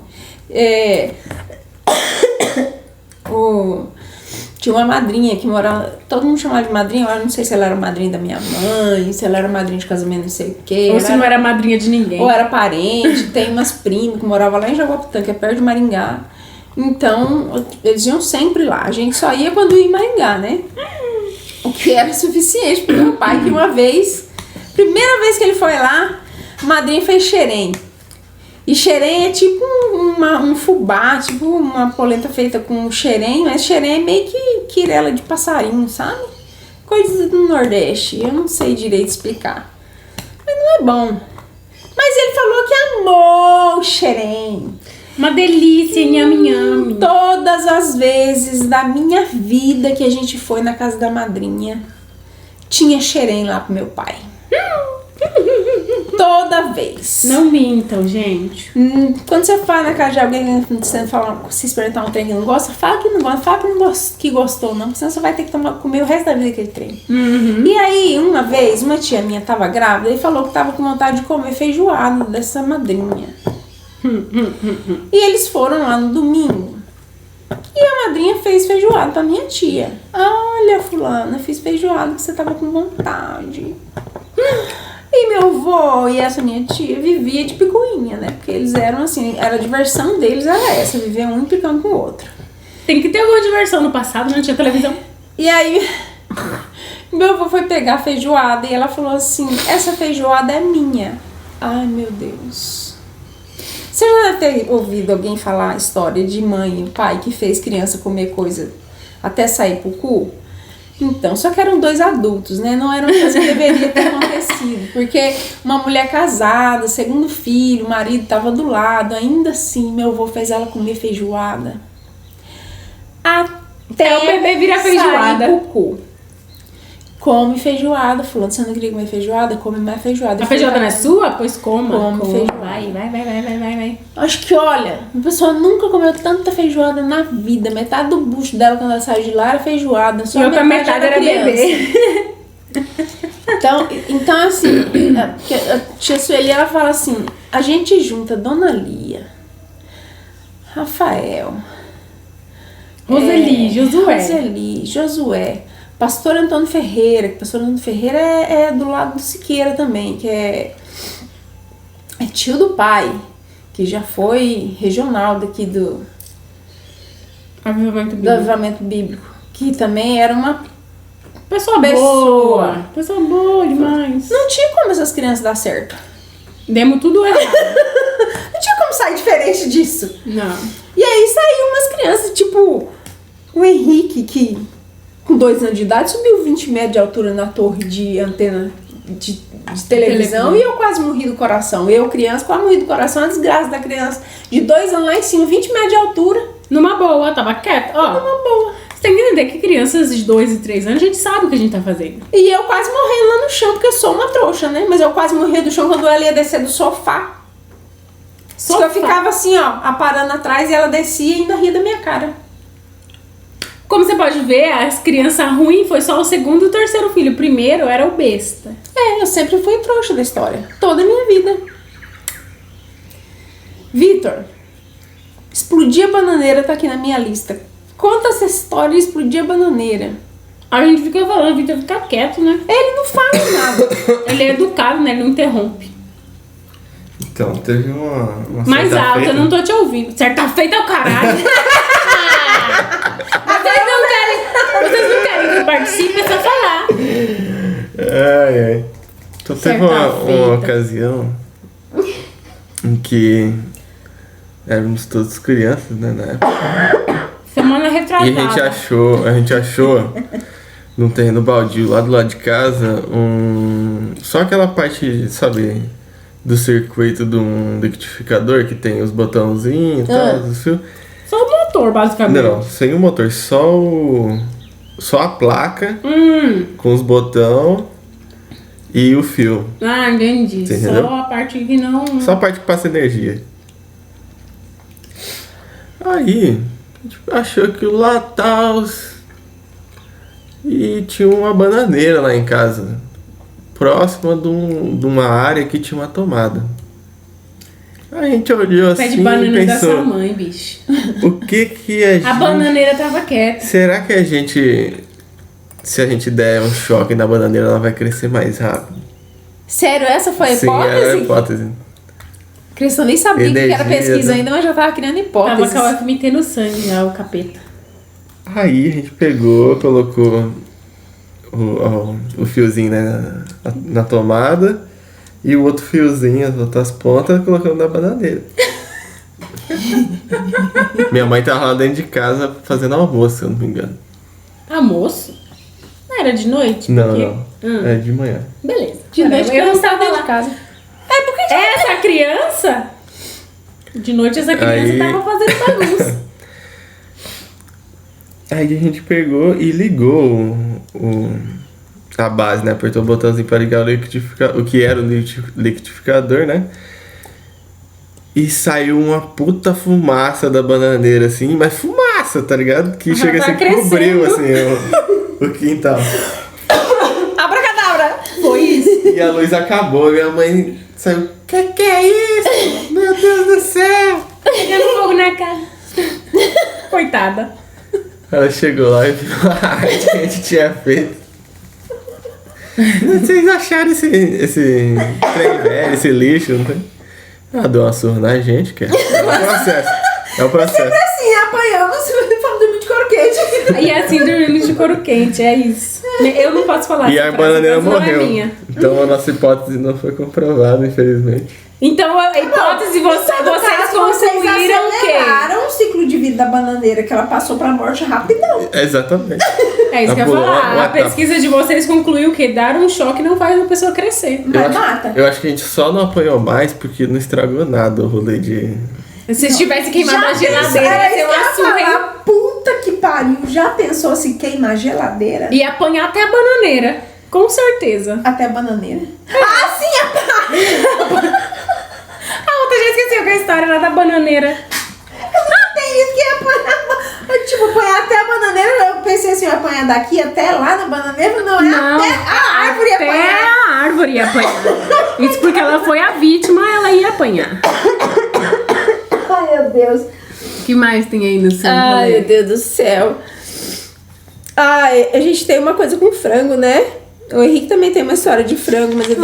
Speaker 1: Tinha uma madrinha que morava. Todo mundo chamava de madrinha. Eu não sei se ela era madrinha da minha mãe, se ela era madrinha de casamento, não sei o quê.
Speaker 2: Ou se não era madrinha de ninguém.
Speaker 1: Ou era parente. Tem umas primas que moravam lá em Jaguapitã, que é perto de Maringá. Então, eles iam sempre lá. A gente só ia quando ia em Maringá, né? O que era suficiente pro meu pai, que uma vez, primeira vez que ele foi lá, a madrinha fez xerém. E xerém é tipo um fubá, tipo uma polenta feita com xerém, mas xerém é meio que quirela de passarinho, sabe? Coisa do Nordeste, eu não sei direito explicar. Mas não é bom. Mas ele falou que amou o xerém.
Speaker 2: Uma delícia, nhame.
Speaker 1: Todas as vezes da minha vida que a gente foi na casa da madrinha, tinha xerém lá pro meu pai. Toda vez.
Speaker 2: Não mintam, gente.
Speaker 1: Quando você vai na casa de alguém, você fala, se experimentar um trem que não gosta, fala que não gosta, fala que gostou, não, porque senão você vai ter que comer o resto da vida aquele trem. E aí, uma vez, uma tia minha tava grávida e falou que tava com vontade de comer feijoada dessa madrinha. E eles foram lá no domingo. E a madrinha fez feijoada pra minha tia. Olha, fulana, fiz feijoada que você tava com vontade. E meu avô e essa minha tia vivia de picuinha, né? Porque eles eram assim, a diversão deles era essa, viver um picando com o outro.
Speaker 2: Tem que ter alguma diversão no passado, não tinha televisão.
Speaker 1: E aí, meu avô foi pegar a feijoada e ela falou assim, essa feijoada é minha. Ai, meu Deus. Você já deve ter ouvido alguém falar a história de mãe e pai que fez criança comer coisa até sair pro cu? Então, só que eram 2 adultos, né? Não era uma coisa que deveria ter acontecido. Porque uma mulher casada, segundo filho, o marido tava do lado. Ainda assim, meu avô fez ela comer feijoada. Até
Speaker 2: o bebê vira feijoada.
Speaker 1: Sair pro cu. Come feijoada, fulano, você não queria comer feijoada? Come mais feijoada.
Speaker 2: A feijoada não é sua? Pois coma.
Speaker 1: Come feijoada.
Speaker 2: Vai.
Speaker 1: Acho que, olha, a pessoa nunca comeu tanta feijoada na vida. Metade do bucho dela quando ela saiu de lá era feijoada. Só
Speaker 2: e outra metade era bebê.
Speaker 1: Então assim, a tia Sueli, ela fala assim, a gente junta Dona Lia, Rafael,
Speaker 2: Roseli,
Speaker 1: Josué, Pastor Antônio Ferreira, que Pastor Antônio Ferreira é do lado do Siqueira também, que é tio do pai, que já foi regional daqui do Avivamento Bíblico, que também era uma pessoa boa demais. Não tinha como essas crianças dar certo.
Speaker 2: Demos tudo errado.
Speaker 1: Não tinha como sair diferente disso.
Speaker 2: Não.
Speaker 1: E aí saiu umas crianças, tipo o Henrique, que com 2 anos de idade subiu 20 metros de altura na torre de antena de televisão e eu quase morri do coração. Eu, criança, quase morri do coração. A desgraça da criança de 2 anos lá em cima, 20 metros de altura.
Speaker 2: Numa boa, tava quieta. Numa
Speaker 1: boa.
Speaker 2: Você tem que entender que crianças de 2 e 3 anos, a gente sabe o que a gente tá fazendo.
Speaker 1: E eu quase morrendo lá no chão, porque eu sou uma trouxa, né? Mas eu quase morria do chão quando ela ia descer do sofá. Eu ficava assim, ó, aparando atrás e ela descia e ainda ria da minha cara.
Speaker 2: Como você pode ver, as crianças ruins foi só o 2º e o 3º filho. O primeiro era o besta.
Speaker 1: Eu sempre fui trouxa da história. Toda a minha vida. Vitor, explodir a bananeira tá aqui na minha lista. Conta essa história de explodir a bananeira.
Speaker 2: A gente fica falando, o Vitor fica quieto, né?
Speaker 1: Ele não fala nada.
Speaker 2: Ele é educado, né? Ele não interrompe.
Speaker 3: Então, teve uma
Speaker 2: mais
Speaker 3: certa
Speaker 2: alto,
Speaker 3: feita.
Speaker 2: eu não tô te ouvindo. Certa feita é o caralho. Vocês não querem que eu participe, é só falar.
Speaker 3: Ai. Então teve uma ocasião em que éramos todos crianças, né, na época.
Speaker 2: Semana retrasada.
Speaker 3: E a gente achou num terreno baldio lá do lado de casa só aquela parte, sabe, do circuito de um liquidificador que tem os botãozinhos e tal, os fios.
Speaker 2: Só o motor, basicamente.
Speaker 3: Não, sem o motor, só a placa com os botões e o fio.
Speaker 2: Ah, entendi.
Speaker 3: Você entendeu?
Speaker 2: Só a parte que não...
Speaker 3: Só a parte que passa energia. Aí, a gente achou aquilo lá tal. E tinha uma bananeira lá em casa. Próxima de uma área que tinha uma tomada. A gente olhou
Speaker 2: Pé
Speaker 3: assim
Speaker 2: de banana
Speaker 3: e
Speaker 2: da sua
Speaker 3: pensou,
Speaker 2: mãe, bicho.
Speaker 3: o que a gente...
Speaker 2: A bananeira tava quieta.
Speaker 3: Será que a gente... Se a gente der um choque na bananeira, ela vai crescer mais rápido?
Speaker 1: Sério, essa foi a
Speaker 3: Sim,
Speaker 1: hipótese?
Speaker 3: era a hipótese.
Speaker 1: Cristo nem sabia que era
Speaker 3: Energia,
Speaker 1: pesquisa
Speaker 3: né?
Speaker 1: ainda, mas já tava criando
Speaker 2: Tava
Speaker 1: hipóteses.
Speaker 2: com a UFMT no sangue já, o capeta.
Speaker 3: Aí a gente pegou, colocou o fiozinho na tomada e o outro fiozinho, as outras pontas, colocando na bananeira. Minha mãe tava lá dentro de casa fazendo almoço, se eu não me engano.
Speaker 2: Almoço? Não era de noite?
Speaker 3: Não,
Speaker 2: Porque-
Speaker 3: não. É de manhã.
Speaker 2: Beleza.
Speaker 1: De noite
Speaker 2: eu não
Speaker 1: criança
Speaker 2: tava
Speaker 1: dentro
Speaker 2: lá.
Speaker 1: de casa.
Speaker 2: É porque essa criança... De noite essa criança
Speaker 3: Aí-
Speaker 2: tava fazendo bagunça.
Speaker 3: Aí a gente pegou e ligou a base, né? Apertou o botãozinho pra ligar o que era o liquidificador, né? E saiu uma puta fumaça da bananeira, assim, mas fumaça, tá ligado? Que chega
Speaker 2: tá
Speaker 3: assim, cobriu
Speaker 2: crescendo.
Speaker 3: assim o quintal.
Speaker 1: Abracadabra!
Speaker 2: Foi isso.
Speaker 3: E a luz acabou, minha mãe saiu, que é isso? Meu Deus do céu!
Speaker 2: Pegando fogo na cara. Coitada.
Speaker 3: Ela chegou lá e viu a arte que a gente tinha feito. Vocês acharam esse trem velho, esse lixo, não tem? Ela deu uma surra na gente, que é o processo. É o processo.
Speaker 1: Assim, apanhamos falando dormir de couro quente.
Speaker 2: E assim dormimos de couro quente, é isso. Eu não posso falar
Speaker 3: E
Speaker 2: essa
Speaker 3: a
Speaker 2: frase,
Speaker 3: bananeira
Speaker 2: mas não é
Speaker 3: morreu.
Speaker 2: minha.
Speaker 3: Então a nossa hipótese não foi comprovada, infelizmente.
Speaker 2: Então a hipótese, vocês concluíram o quê?
Speaker 1: aceleraram o ciclo de vida da bananeira, que ela passou pra morte rapidão.
Speaker 3: Exatamente.
Speaker 2: É isso que eu ia
Speaker 3: Pulou uma
Speaker 2: falar. A
Speaker 3: etapa.
Speaker 2: pesquisa de vocês concluiu que dar um choque não faz a pessoa crescer.
Speaker 1: Mas mata.
Speaker 3: Eu acho que a gente só não apanhou mais porque não estragou nada o rolê de...
Speaker 2: Se tivesse queimado a
Speaker 1: pensou-
Speaker 2: geladeira,
Speaker 1: era
Speaker 2: ia ser
Speaker 1: isso que eu
Speaker 2: uma
Speaker 1: ia
Speaker 2: surra, hein?
Speaker 1: falar. Puta que pariu. Já pensou se queimar a geladeira?
Speaker 2: Ia apanhar até a bananeira. Com certeza.
Speaker 1: Até a bananeira? Ah, sim,
Speaker 2: A outra já esqueceu que a história era da bananeira.
Speaker 1: tem isso que ia apanhar. Tipo, apanhar até a bananeira. Eu pensei assim, apanhar daqui até lá na bananeira. Não, é
Speaker 2: Não,
Speaker 1: até a árvore ia
Speaker 2: até
Speaker 1: apanhar.
Speaker 2: a árvore ia apanhar. Isso porque ela foi a vítima, ela ia apanhar.
Speaker 1: Ai, meu Deus.
Speaker 2: O que mais tem aí no seu
Speaker 1: Ai,
Speaker 2: rolê?
Speaker 1: meu Deus do céu. Ai, a gente tem uma coisa com frango, né? O Henrique também tem uma história de frango, mas ele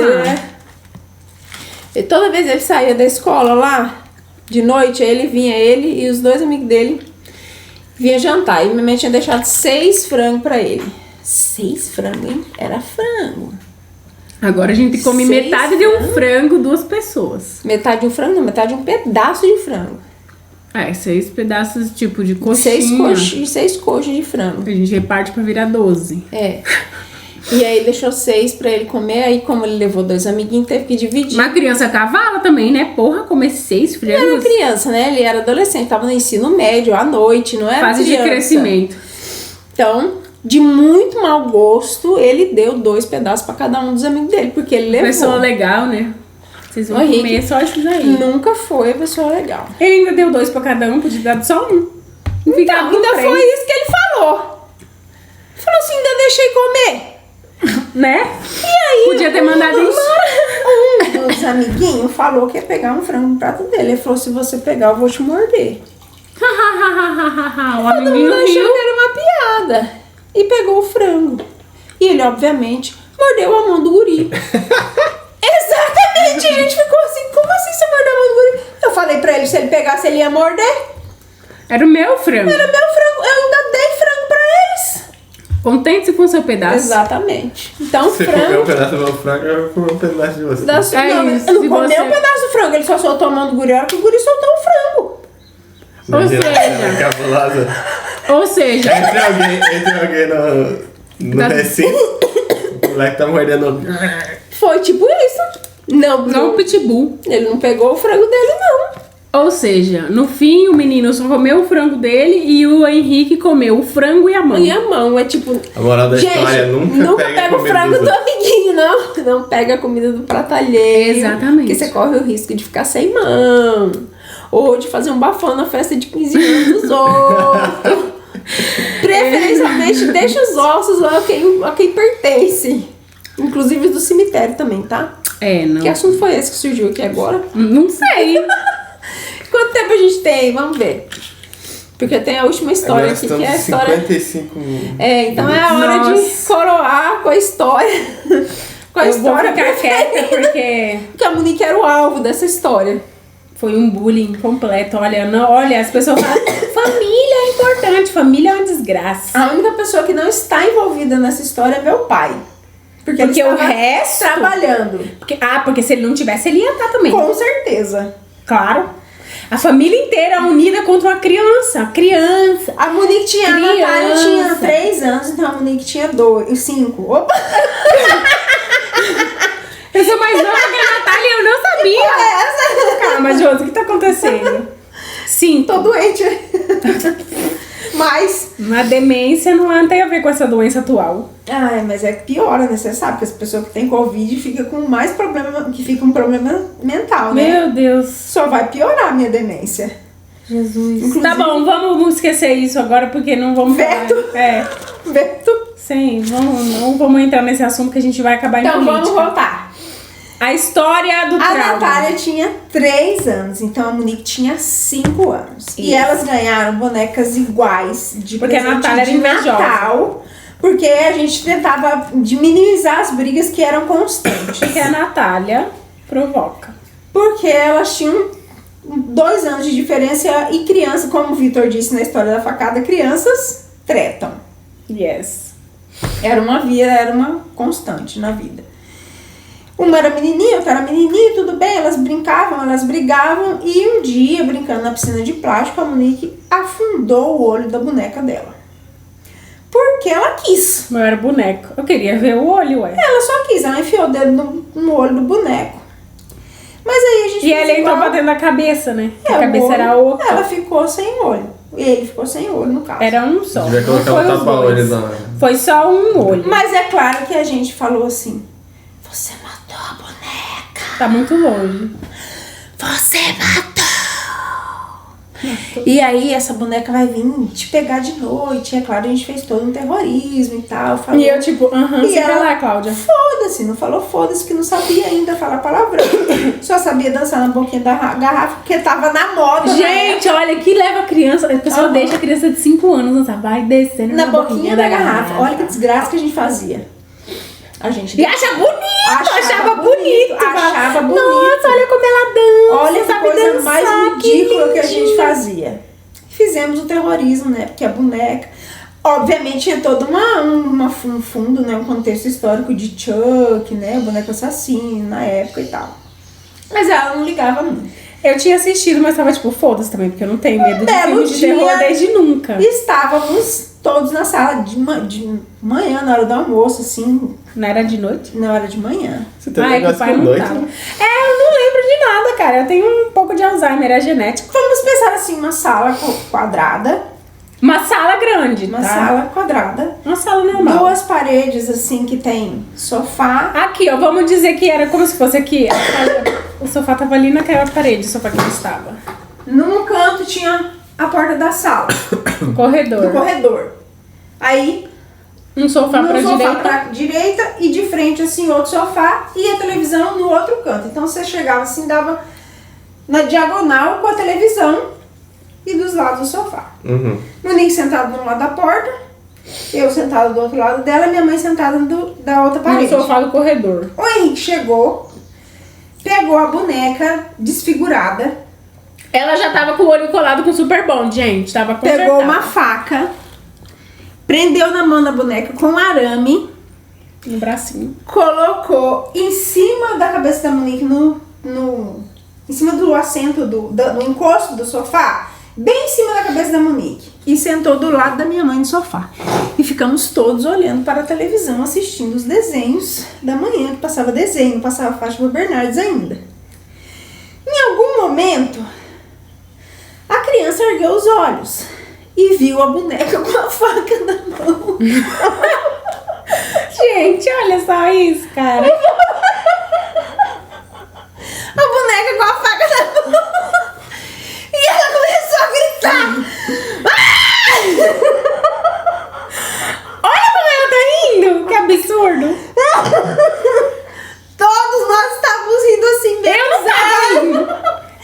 Speaker 1: E toda vez ele saía da escola lá, de noite, aí ele vinha, ele e os dois amigos dele, vinha jantar. E minha mãe tinha deixado 6 frangos pra ele. 6 frangos, hein? Era frango.
Speaker 2: Agora a gente come
Speaker 1: 6
Speaker 2: metade de um frango, 2 pessoas.
Speaker 1: Metade de um frango, não, metade de um pedaço de frango.
Speaker 2: É, 6 pedaços tipo de coxinha.
Speaker 1: 6 coxas de frango.
Speaker 2: A gente reparte pra virar 12.
Speaker 1: É. E aí deixou 6 pra ele comer, aí como ele levou 2 amiguinhos, teve que dividir.
Speaker 2: Uma criança cavalo também, né? Porra, comer 6
Speaker 1: Ele era
Speaker 2: frangos.
Speaker 1: criança, né? Ele era adolescente, tava no ensino médio, à noite, não era
Speaker 2: Fase de
Speaker 1: criança.
Speaker 2: crescimento.
Speaker 1: Então, de muito mau gosto, ele deu 2 pedaços pra cada um dos amigos dele, porque ele levou.
Speaker 2: Pessoa legal, né? Vocês vão
Speaker 1: Ô, Henrique,
Speaker 2: comer só isso daí.
Speaker 1: Nunca foi pessoa legal.
Speaker 2: Ele ainda deu 2 pra cada um, podia dar só um. Não ficava com
Speaker 1: Ainda
Speaker 2: 3,
Speaker 1: foi isso que ele falou. Ele falou assim, ainda deixei comer.
Speaker 2: né?
Speaker 1: E aí,
Speaker 2: Podia ter mandado
Speaker 1: um dos amiguinhos falou que ia pegar um frango no prato dele. Ele falou, se você pegar, eu vou te morder.
Speaker 2: O
Speaker 1: Todo
Speaker 2: amiguinho
Speaker 1: mundo achou
Speaker 2: riu.
Speaker 1: que era uma piada. E pegou o frango. E ele, obviamente, mordeu a mão do guri. Exatamente! A gente ficou assim, como assim você mordeu a mão do guri? Eu falei pra ele, se ele pegasse, ele ia morder.
Speaker 2: Era o meu frango.
Speaker 1: Era meu frango. Eu ainda dei frango pra eles.
Speaker 2: Contente-se com o seu pedaço.
Speaker 1: Exatamente. Então,
Speaker 3: Você comeu um
Speaker 1: frango...
Speaker 3: pedaço do meu frango, eu vou comer um pedaço de você.
Speaker 1: Da sua...
Speaker 2: É
Speaker 1: não,
Speaker 2: isso,
Speaker 1: eu não
Speaker 2: se
Speaker 1: comeu
Speaker 2: você-
Speaker 1: um pedaço do frango. Ele só soltou a mão do guri. A hora que o guri soltou o frango.
Speaker 2: Ou seja-
Speaker 3: Cabulosa.
Speaker 2: Ou seja,
Speaker 3: Entre alguém no
Speaker 2: Da-
Speaker 3: recinto, o moleque tá mordendo.
Speaker 1: Foi tipo isso. Não,
Speaker 2: não o pitbull.
Speaker 1: ele não pegou o frango dele, não.
Speaker 2: Ou seja, no fim o menino só comeu o frango dele e o Henrique comeu o frango e a mão.
Speaker 1: E a mão é tipo...
Speaker 3: A moral da história nunca
Speaker 1: pega o
Speaker 3: comida
Speaker 1: frango
Speaker 3: dos
Speaker 1: do amiguinho, não. Não pega a comida do prato alheio.
Speaker 2: Exatamente.
Speaker 1: Porque você corre o risco de ficar sem mão. Ou de fazer um bafão na festa de 15 anos dos outros. Preferencialmente, deixa os ossos a quem pertence. Inclusive do cemitério também, tá?
Speaker 2: Não.
Speaker 1: Que assunto foi esse que surgiu aqui agora?
Speaker 2: Não sei.
Speaker 1: Quanto tempo a gente tem? Vamos ver. Porque tem a última história
Speaker 3: Agora
Speaker 1: aqui, que é a
Speaker 3: estamos
Speaker 1: história...
Speaker 3: 55 minutos.
Speaker 1: Então é a hora de coroar com a história. Com a
Speaker 2: Eu vou
Speaker 1: história
Speaker 2: ficar quieta porque
Speaker 1: Porque a Monique era o alvo dessa história.
Speaker 2: foi um bullying completo. Olha, as pessoas falam, família é importante, família é uma desgraça.
Speaker 1: A única pessoa que não está envolvida nessa história é meu pai. Porque ele
Speaker 2: Porque o
Speaker 1: estava
Speaker 2: resto...
Speaker 1: trabalhando.
Speaker 2: Porque se ele não tivesse, ele ia estar também.
Speaker 1: Com certeza.
Speaker 2: Claro. A família inteira unida contra uma criança. Criança.
Speaker 1: A Monique tinha, a Natália tinha 3 anos, então a Monique tinha 5. Opa!
Speaker 2: Eu sou mais nova que a Natália e eu não sabia. Calma, Josi, o que tá acontecendo? Sim,
Speaker 1: Tô doente. Mas...
Speaker 2: a demência não tem a ver com essa doença atual.
Speaker 1: Mas é piora, né? Você sabe que as pessoas que têm Covid ficam com mais problema, que fica um problema mental, né?
Speaker 2: Meu Deus.
Speaker 1: Só vai piorar a minha demência.
Speaker 2: Jesus.
Speaker 1: Inclusive-
Speaker 2: Tá bom, vamos esquecer isso agora porque não vamos
Speaker 1: Veto.
Speaker 2: falar.
Speaker 1: Beto.
Speaker 2: Sim, não vamos entrar nesse assunto que a gente vai acabar em
Speaker 1: Então
Speaker 2: política.
Speaker 1: vamos voltar.
Speaker 2: A história do
Speaker 1: A
Speaker 2: trauma.
Speaker 1: Natália tinha 3 anos, então a Monique tinha 5 anos. E
Speaker 2: Isso.
Speaker 1: elas ganharam bonecas iguais de
Speaker 2: Porque a
Speaker 1: presente
Speaker 2: Natália era
Speaker 1: de
Speaker 2: invejosa.
Speaker 1: Natal. Porque a gente tentava minimizar as brigas que eram constantes.
Speaker 2: Que a Natália provoca.
Speaker 1: Porque elas tinham 2 anos de diferença e criança, como o Vitor disse na história da facada, crianças tretam.
Speaker 2: Yes.
Speaker 1: Era uma constante na vida. Uma era menininha, outra era menininha, tudo bem, elas brincavam, elas brigavam. E um dia, brincando na piscina de plástico, a Monique afundou o olho da boneca dela. Porque ela quis.
Speaker 2: Não era boneco. Eu queria ver o olho, ué.
Speaker 1: Ela só quis, ela enfiou o dedo no olho do boneco. Mas aí a gente
Speaker 2: E
Speaker 1: fez
Speaker 2: ele entrou
Speaker 1: igual.
Speaker 2: pra dentro da cabeça, né?
Speaker 1: É,
Speaker 2: A cabeça
Speaker 1: o olho,
Speaker 2: era oca.
Speaker 1: Ela ficou sem olho. E ele ficou sem olho, no caso.
Speaker 2: Era um só.
Speaker 3: Devia
Speaker 2: Não
Speaker 3: colocar
Speaker 2: foi
Speaker 3: um
Speaker 2: os
Speaker 3: tapa-olho
Speaker 2: dois.
Speaker 3: na...
Speaker 2: Foi só um olho.
Speaker 1: Mas é claro que a gente falou assim: você matou a boneca.
Speaker 2: Tá muito longe.
Speaker 1: Você matou! E aí essa boneca vai vir te pegar de noite. E é claro, a gente fez todo um terrorismo e tal. Falou,
Speaker 2: E eu tipo,
Speaker 1: E
Speaker 2: fica
Speaker 1: ela-
Speaker 2: lá, Cláudia.
Speaker 1: foda-se, não falou foda-se, que não sabia ainda falar palavrão. Só sabia dançar na boquinha da garrafa, porque tava na moda.
Speaker 2: Gente, olha, que leva a criança. A pessoa
Speaker 1: Aham.
Speaker 2: deixa a criança de 5 anos dançar. Vai descendo
Speaker 1: na boquinha da garrafa. Olha que desgraça que a gente fazia. A gente
Speaker 2: E acha bonito, achava bonito.
Speaker 1: Achava bonito.
Speaker 2: Nossa, olha como ela dança.
Speaker 1: Olha que
Speaker 2: sabe
Speaker 1: coisa
Speaker 2: dançar,
Speaker 1: mais ridícula que a gente
Speaker 2: lindinha.
Speaker 1: fazia. Fizemos o terrorismo, né? Porque a boneca... Obviamente tinha todo um fundo, né? Um contexto histórico de Chuck, né? O boneco assassino na época e tal. Mas ela não ligava muito.
Speaker 2: Eu tinha assistido, mas tava tipo, foda-se também, porque eu não tenho medo de
Speaker 1: belo
Speaker 2: filme de
Speaker 1: dia.
Speaker 2: terror desde nunca.
Speaker 1: Estávamos todos na sala de manhã, na hora do almoço, assim,
Speaker 2: Não era de noite?
Speaker 1: na hora de manhã.
Speaker 3: Você tem um
Speaker 2: Ai, que o
Speaker 3: negócio
Speaker 2: pai
Speaker 3: com
Speaker 2: não
Speaker 3: noite,
Speaker 2: tava.
Speaker 3: né?
Speaker 2: Eu não lembro de nada, cara. Eu tenho um pouco de Alzheimer, é genético.
Speaker 1: Vamos pensar assim, uma sala quadrada,
Speaker 2: Uma sala grande,
Speaker 1: uma
Speaker 2: tá?
Speaker 1: sala quadrada,
Speaker 2: Uma sala normal.
Speaker 1: 2 paredes assim que tem sofá.
Speaker 2: Aqui, ó, vamos dizer que era como se fosse aqui. O sofá tava ali naquela parede, o sofá que ele estava.
Speaker 1: Num canto tinha a porta da sala,
Speaker 2: O corredor.
Speaker 1: do corredor. Aí,
Speaker 2: Um sofá
Speaker 1: no
Speaker 2: pra
Speaker 1: sofá
Speaker 2: direita.
Speaker 1: pra direita e de frente assim outro sofá e a televisão no outro canto. Então você chegava assim, dava na diagonal com a televisão e dos lados do sofá.
Speaker 3: Uhum.
Speaker 1: Monique sentada do lado da porta, eu sentada do outro lado dela, minha mãe sentada da outra
Speaker 2: No
Speaker 1: parede.
Speaker 2: sofá do corredor.
Speaker 1: O Henrique chegou, pegou a boneca desfigurada,
Speaker 2: Ela já tava com o olho colado com super bond, gente. Tava consertado.
Speaker 1: pegou uma faca, prendeu na mão da boneca com arame,
Speaker 2: No bracinho.
Speaker 1: colocou em cima da cabeça da Monique em cima do assento do encosto do sofá, bem em cima da cabeça da Monique, e sentou do lado da minha mãe no sofá. E ficamos todos olhando para a televisão, assistindo os desenhos da manhã, que passava desenho, passava Fátima Bernardes ainda. Em algum momento, A criança ergueu os olhos e viu a boneca com a faca na mão.
Speaker 2: Gente, olha só isso, cara.
Speaker 1: A boneca com a faca na mão. E ela começou a gritar.
Speaker 2: Olha como ela tá rindo. Que absurdo.
Speaker 1: Todos nós estávamos rindo assim mesmo.
Speaker 2: Eu não tava rindo.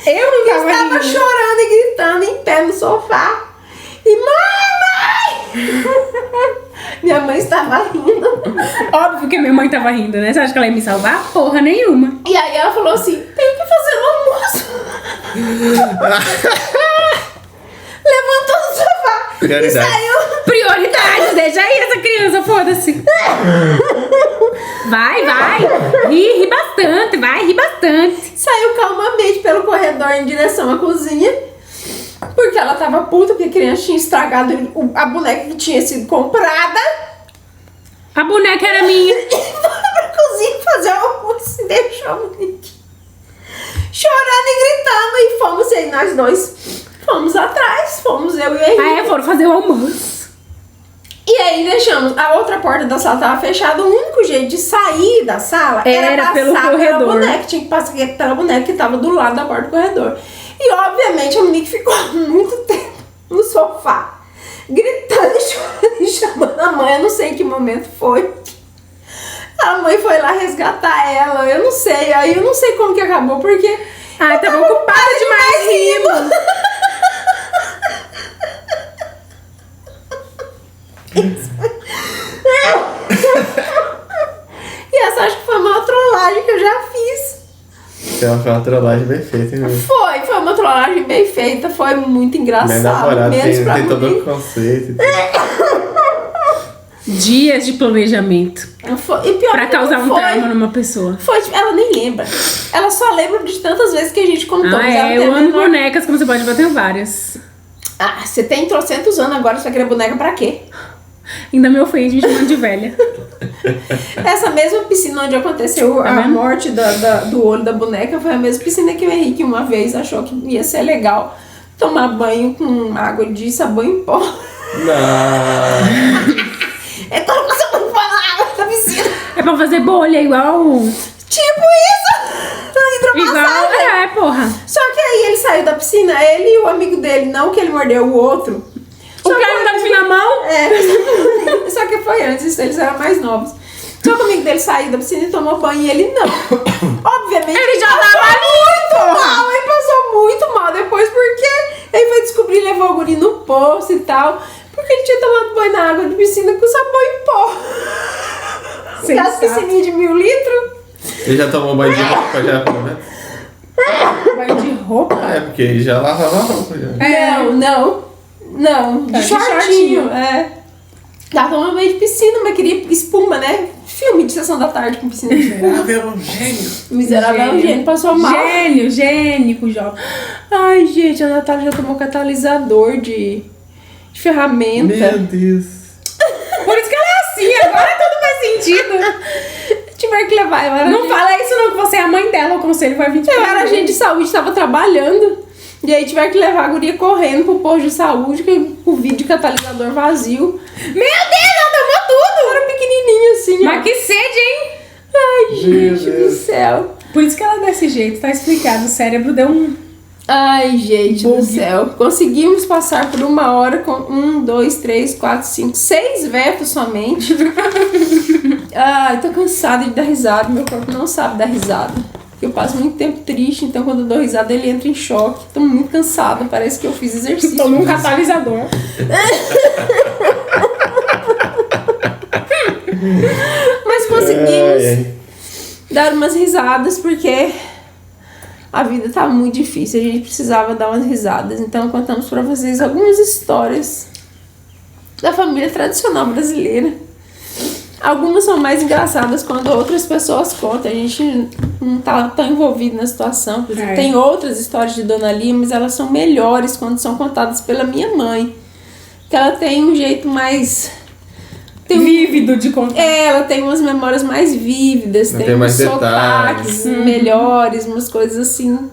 Speaker 2: Eu não tava
Speaker 1: Estava
Speaker 2: rindo.
Speaker 1: chorando e gritando em pé no sofá. E mãe! Minha mãe estava rindo.
Speaker 2: Óbvio que minha mãe tava rindo, né? Você acha que ela ia me salvar? Porra nenhuma.
Speaker 1: E aí ela falou assim, tenho que fazer no almoço. Levantou do sofá
Speaker 3: Prioridade.
Speaker 1: e saiu.
Speaker 2: Prioridades, deixa aí essa criança, foda-se. Vai. Ri bastante, vai, ri bastante.
Speaker 1: Saiu calmamente pelo corredor em direção à cozinha. Porque ela tava puta, porque a criança tinha estragado a boneca que tinha sido comprada.
Speaker 2: A boneca era minha.
Speaker 1: E foi pra cozinha fazer o almoço e deixou o bonitinho chorando e gritando. E fomos aí, nós dois. Fomos atrás, fomos eu e o Henrique.
Speaker 2: Aí foram fazer o almoço.
Speaker 1: E aí deixamos, a outra porta da sala tava fechada, o único jeito de sair da sala
Speaker 2: Era
Speaker 1: era
Speaker 2: pelo
Speaker 1: passar pela
Speaker 2: corredor.
Speaker 1: boneca, tinha que passar pela boneca que tava do lado da porta do corredor. E obviamente a Monique ficou muito tempo no sofá, gritando e chorando e chamando a mãe, eu não sei em que momento foi. A mãe foi lá resgatar ela, eu não sei, aí eu não sei como que acabou, porque
Speaker 2: Ai, tava ocupada demais rindo.
Speaker 1: E essa acho que foi a maior trollagem que eu já fiz.
Speaker 3: Foi uma trollagem bem feita, viu?
Speaker 1: Foi uma trollagem bem feita, foi muito
Speaker 3: Minha
Speaker 1: engraçado.
Speaker 3: namorada
Speaker 1: Menos pra
Speaker 3: tem todo
Speaker 1: Monique.
Speaker 3: o conceito.
Speaker 2: Dias de planejamento.
Speaker 1: E pior
Speaker 2: Pra
Speaker 1: que
Speaker 2: causar
Speaker 1: não
Speaker 2: um
Speaker 1: foi.
Speaker 2: trauma numa pessoa.
Speaker 1: Foi, tipo, ela nem lembra. Ela só lembra de tantas vezes que a gente contou.
Speaker 2: Ah,
Speaker 1: mas ela
Speaker 2: é,
Speaker 1: tem
Speaker 2: eu
Speaker 1: a
Speaker 2: amo
Speaker 1: menor-
Speaker 2: bonecas, como você pode ver, eu tenho várias.
Speaker 1: Ah, você tem trocentos anos agora, você vai querer boneca pra quê?
Speaker 2: Ainda me ofende me chamando de velha.
Speaker 1: Essa mesma piscina onde aconteceu
Speaker 2: Tá
Speaker 1: a
Speaker 2: vendo?
Speaker 1: morte do olho da boneca foi a mesma piscina que o Henrique uma vez achou que ia ser legal tomar banho com água de sabão em pó.
Speaker 3: Não.
Speaker 1: Ele colocou sabão em pó na água da piscina.
Speaker 2: É pra fazer bolha igual.
Speaker 1: Tipo isso! Hidromassagem.
Speaker 2: Igual. É, porra.
Speaker 1: Só que aí ele saiu da piscina, ele e o amigo dele, não que ele mordeu o outro.
Speaker 2: O cara não tá com na mão?
Speaker 1: É, só que foi antes, eles eram mais novos. Só que o amigo dele saiu da piscina e tomou banho e ele não. Obviamente
Speaker 2: Ele já
Speaker 1: passou
Speaker 2: tava
Speaker 1: muito mal, ele passou muito mal depois porque ele foi descobrir, levou o guri no poço e tal, porque ele tinha tomado banho na água de piscina com sabão em pó. Aquelas piscininhas de 1000 litros.
Speaker 3: Ele já tomou banho de roupa já, pelo menos?
Speaker 2: Banho de roupa?
Speaker 3: É, porque ele já lavava a roupa já.
Speaker 2: É.
Speaker 1: Não,
Speaker 2: Tá,
Speaker 1: de
Speaker 2: de
Speaker 1: shortinho,
Speaker 2: shortinho.
Speaker 1: é. Tava tomando banho de piscina, mas queria espuma, né? Filme de sessão da tarde com piscina de verão.
Speaker 3: Miserável gênio.
Speaker 1: Miserável é um gênio, passou mal.
Speaker 2: Gênio, jovem.
Speaker 1: Ai, gente, a Natália já tomou catalisador de ferramenta.
Speaker 3: Meu Deus.
Speaker 2: Por isso que ela é assim, agora tudo faz sentido.
Speaker 1: Tiver que levar, eu era
Speaker 2: Não
Speaker 1: gente-
Speaker 2: fala isso não, que você é a mãe dela, o conselho vai vir de
Speaker 1: Eu era agente de saúde, tava trabalhando. E aí tiver que levar a guria correndo pro posto de saúde, que o vídeo de catalisador vazio.
Speaker 2: Meu Deus, ela tomou tudo!
Speaker 1: Era pequenininho assim, ó.
Speaker 2: Mas que sede, hein?
Speaker 1: Ai,
Speaker 3: Meu
Speaker 1: gente do
Speaker 3: Deus.
Speaker 1: céu.
Speaker 2: Por isso que ela é desse jeito, tá explicado. O cérebro deu um...
Speaker 1: Ai, gente do
Speaker 2: Bug.
Speaker 1: céu. Conseguimos passar por 1 hora com 1, 2, 3, 4, 5, 6 vetos somente. Ai, tô cansada de dar risada. Meu corpo não sabe dar risada. Eu passo muito tempo triste, então quando eu dou risada ele entra em choque. Tô muito cansada, parece que eu fiz exercício.
Speaker 2: Tomou um catalisador.
Speaker 1: Mas conseguimos
Speaker 3: Ai, ai.
Speaker 1: dar umas risadas porque a vida tá muito difícil. A gente precisava dar umas risadas. Então contamos pra vocês algumas histórias da família tradicional brasileira. Algumas são mais engraçadas quando outras pessoas contam. A gente não tá tão envolvido na situação. Por exemplo,
Speaker 2: É.
Speaker 1: tem outras histórias de Dona Lia, mas elas são melhores quando são contadas pela minha mãe. Que ela tem um jeito mais... Tem um-
Speaker 2: Vívido de contar.
Speaker 1: ela tem umas memórias mais vívidas,
Speaker 3: Não
Speaker 1: tem
Speaker 3: tem
Speaker 1: uns
Speaker 3: mais
Speaker 1: sotaques
Speaker 3: detalhes.
Speaker 1: melhores, umas coisas assim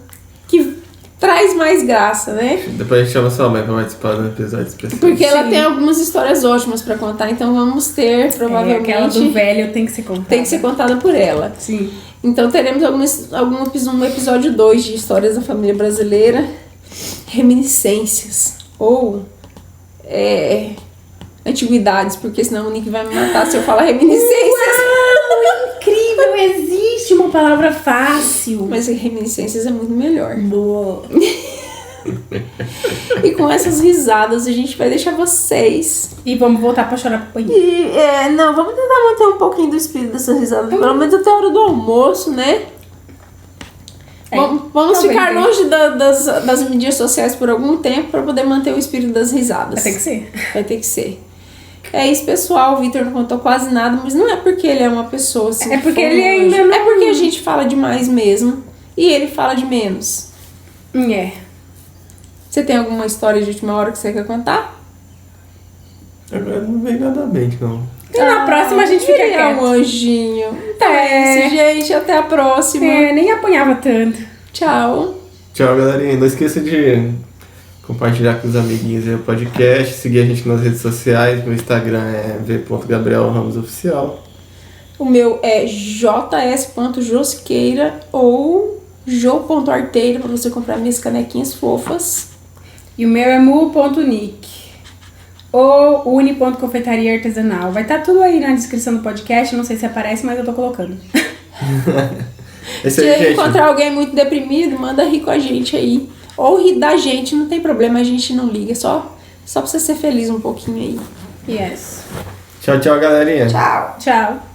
Speaker 1: que traz mais graça, né?
Speaker 3: Depois a gente chama sua mãe pra participar do episódio especial.
Speaker 1: Porque ela tem algumas histórias ótimas pra contar, então vamos ter, provavelmente...
Speaker 2: Aquela do velho tem que ser contada.
Speaker 1: Tem que ser contada por ela.
Speaker 2: Sim.
Speaker 1: Então teremos um episódio 2 de Histórias da Família Brasileira. Reminiscências. Ou... antiguidades, porque senão o Nick vai me matar se eu falar reminiscências.
Speaker 2: Incrível, existe uma palavra fácil.
Speaker 1: Mas reminiscências é muito melhor.
Speaker 2: Boa.
Speaker 1: E com essas risadas a gente vai deixar vocês.
Speaker 2: E vamos voltar pra chorar pro banheiro.
Speaker 1: E, não, vamos tentar manter um pouquinho do espírito dessas risadas, pelo menos até a hora do almoço, né? Vamos ficar longe das mídias sociais por algum tempo pra poder manter o espírito das risadas.
Speaker 2: Vai ter que ser.
Speaker 1: Vai ter que ser. É isso, pessoal. O Vitor não contou quase nada, mas não é porque ele é uma pessoa assim.
Speaker 2: É porque ele ainda não...
Speaker 1: É porque a gente fala demais mesmo e ele fala de menos. Você tem alguma história de última hora que você quer contar?
Speaker 3: Agora não vem nada à mente, não.
Speaker 2: E na próxima a gente fica quieto.
Speaker 1: É um anjinho. Então é isso, gente. Até a próxima.
Speaker 2: Nem apanhava tanto.
Speaker 1: Tchau.
Speaker 3: Tchau, galerinha. Não esqueça de compartilhar com os amiguinhos aí o podcast, seguir a gente nas redes sociais. Meu Instagram é v.gabrielramosoficial.
Speaker 1: O meu é js.josiqueira ou jo.arteira pra você comprar minhas canequinhas fofas.
Speaker 2: E o meu é mu.nick ou uni.confeitaria artesanal. Vai estar tudo aí na descrição do podcast. Não sei se aparece, mas eu tô colocando.
Speaker 1: Se encontrar alguém muito deprimido, manda rir com a gente aí. Ou rir da gente, não tem problema, a gente não liga. Só pra você ser feliz um pouquinho aí.
Speaker 2: Yes.
Speaker 3: Tchau, tchau, galerinha.
Speaker 1: Tchau.
Speaker 2: Tchau.